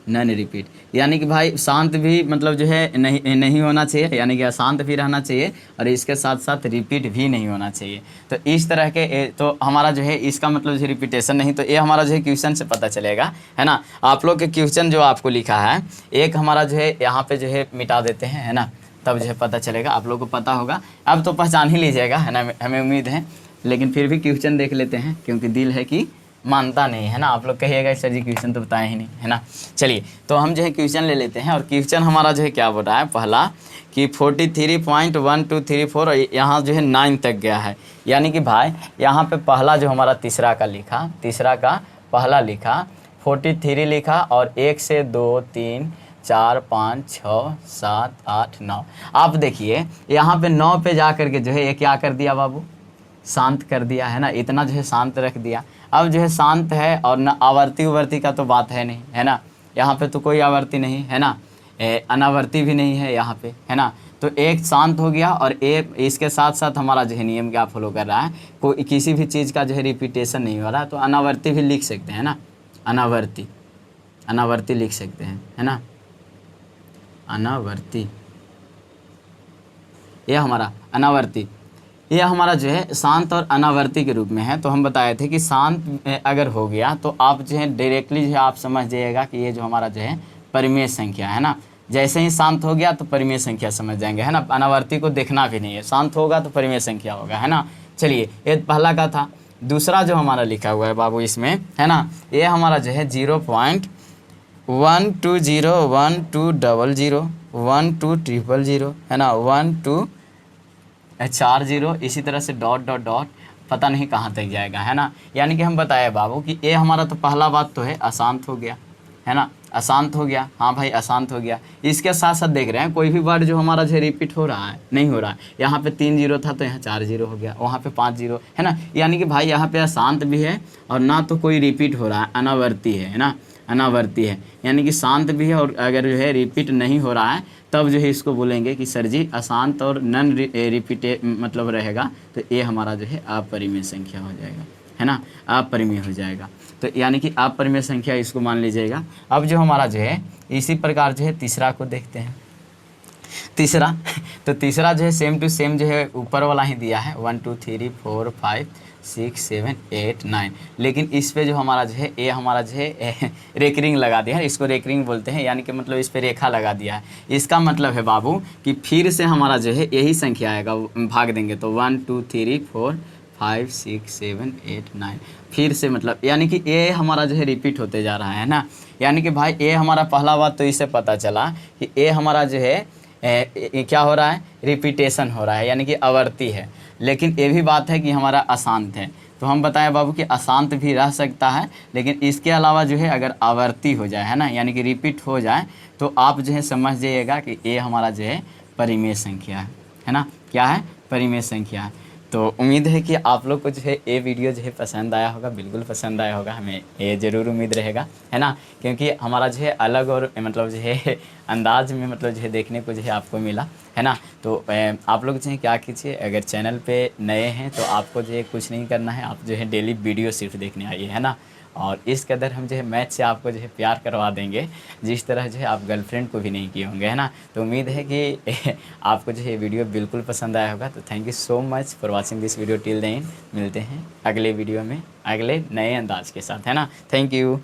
नन रिपीट। यानी कि भाई शांत भी मतलब जो है नहीं होना चाहिए, यानी कि अशांत भी रहना चाहिए और इसके साथ साथ रिपीट भी नहीं होना चाहिए। तो इस तरह के तो हमारा जो है इसका मतलब जो रिपीटेशन नहीं, तो ये हमारा जो है क्वेश्चन से पता चलेगा, है ना। आप लोग के क्वेश्चन जो आपको लिखा है एक हमारा जो है यहाँ पे जो है मिटा देते हैं, है ना, तब जो है पता चलेगा, आप लोग को पता होगा। अब तो पहचान ही लीजिएगा, है ना, हमें उम्मीद है। लेकिन फिर भी क्वेश्चन देख लेते हैं, क्योंकि दिल है कि मानता नहीं, है ना। आप लोग कहिएगा सर जी क्वेश्चन तो बताए ही नहीं, है ना। चलिए तो हम जो है क्वेश्चन ले लेते हैं और क्वेश्चन हमारा जो है क्या बोल रहा है, पहला कि 43.1234 और यहाँ जो है 9 तक गया है। यानी कि भाई यहाँ पे पहला जो हमारा तीसरा का पहला लिखा 43 लिखा और 1 से 2 3 4 5 6 7 8 9। आप देखिए यहाँ पे 9 पे जा करके जो है ये क्या कर दिया बाबू, शांत कर दिया, है ना। इतना जो है शांत रख दिया। अब जो है शांत है और न आवर्ती उवर्ती का तो बात है नहीं, है ना। यहाँ पे तो कोई आवर्ती नहीं, है ना, अनावर्ती भी नहीं है यहाँ पे, है ना। तो एक शांत हो गया और एक इसके साथ साथ हमारा जो है नियम क्या फॉलो कर रहा है, कोई किसी भी चीज़ का जो है रिपीटेशन नहीं हो रहा, तो अनावर्ती भी लिख सकते हैं ना, अनावर्ती लिख सकते हैं, है ना, अनावर्ती। यह हमारा अनावर्ती, यह हमारा जो है शांत और अनावर्ती के रूप में है। तो हम बताए थे कि शांत अगर हो गया तो आप जो है डायरेक्टली जो है आप समझ जाइएगा कि ये जो हमारा जो है परिमेय संख्या है ना। जैसे ही शांत हो गया तो परिमेय संख्या समझ जाएंगे, है ना। अनावर्ती को देखना भी नहीं है, शांत होगा तो परिमेय संख्या होगा, है ना। चलिए ये पहला का था। दूसरा जो हमारा लिखा हुआ है बाबू इसमें, है ना, ये हमारा जो है 0.120120 1200 है ना, 1240, इसी तरह से डॉट डॉट डॉट पता नहीं कहाँ तक जाएगा, है ना। यानी कि हम बताए बाबू कि ये हमारा तो पहला बात तो है अशांत हो गया, है ना, अशांत हो गया। हाँ भाई अशांत हो गया। इसके साथ साथ देख रहे हैं कोई भी वर्ड जो हमारा जो रिपीट हो रहा है नहीं हो रहा है। यहाँ पे 3 0 था तो यहाँ 4 0 हो गया, वहाँ पे 5 0, है ना। यानी कि भाई यहाँ पे अशांत भी है और ना तो कोई रिपीट हो रहा है, अनावर्ती है ना, अनावर्ती है। यानी कि शांत भी है और अगर जो है रिपीट नहीं हो रहा है तब जो है इसको बोलेंगे कि सर जी अशांत और नन रिपीटे मतलब रहेगा, तो ये हमारा जो है अपरिमेय संख्या हो जाएगा, है ना, अपरिमेय हो जाएगा। तो यानी कि अपरिमेय संख्या इसको मान लीजिएगा। अब जो हमारा जो है इसी प्रकार जो है तीसरा को देखते हैं। तीसरा तो तीसरा जो है सेम टू सेम जो है ऊपर वाला ही दिया है 1 2 3 4 5 6 7 8 9, लेकिन इस पे जो हमारा जो है ये हमारा जो है रेकरिंग लगा दिया है, इसको रेकरिंग बोलते हैं। यानी कि मतलब इस पे रेखा लगा दिया है। इसका मतलब है बाबू कि फिर से हमारा जो है यही संख्या आएगा, भाग देंगे तो 1 2 3 4 5 6 7 8 9, फिर से मतलब यानी कि ये हमारा जो है रिपीट होते जा रहा है ना। यानी कि भाई ये हमारा पहला बात तो इससे पता चला कि ये हमारा जो है क्या हो रहा है, रिपीटेशन हो रहा है, यानी कि आवर्ती है। लेकिन ये भी बात है कि हमारा अशांत है। तो हम बताएं बाबू कि अशांत भी रह सकता है, लेकिन इसके अलावा जो है अगर आवर्ती हो जाए, है ना, यानी कि रिपीट हो जाए, तो आप जो है समझ जाइएगा कि ये हमारा जो है परिमेय संख्या है ना, क्या है, परिमेय संख्या है। तो उम्मीद है कि आप लोग को जो है ये वीडियो जो है पसंद आया होगा, बिल्कुल पसंद आया होगा, हमें ये ज़रूर उम्मीद रहेगा, है ना। क्योंकि हमारा जो है अलग और मतलब जो है अंदाज में मतलब जो है देखने को जो है आपको मिला, है ना। तो आप लोग जो है क्या कीजिए, अगर चैनल पे नए हैं तो आपको जो है कुछ नहीं करना है, आप जो है डेली वीडियो सिर्फ देखने आइए, है ना। और इस कदर हम जो है मैथ से आपको जो है प्यार करवा देंगे, जिस तरह जो है आप गर्लफ्रेंड को भी नहीं किए होंगे, है ना। तो उम्मीद है कि आपको जो है वीडियो बिल्कुल पसंद आया होगा। तो thank you so much for watching this video till the end. मिलते हैं अगले वीडियो में अगले नए अंदाज के साथ, है ना। Thank you.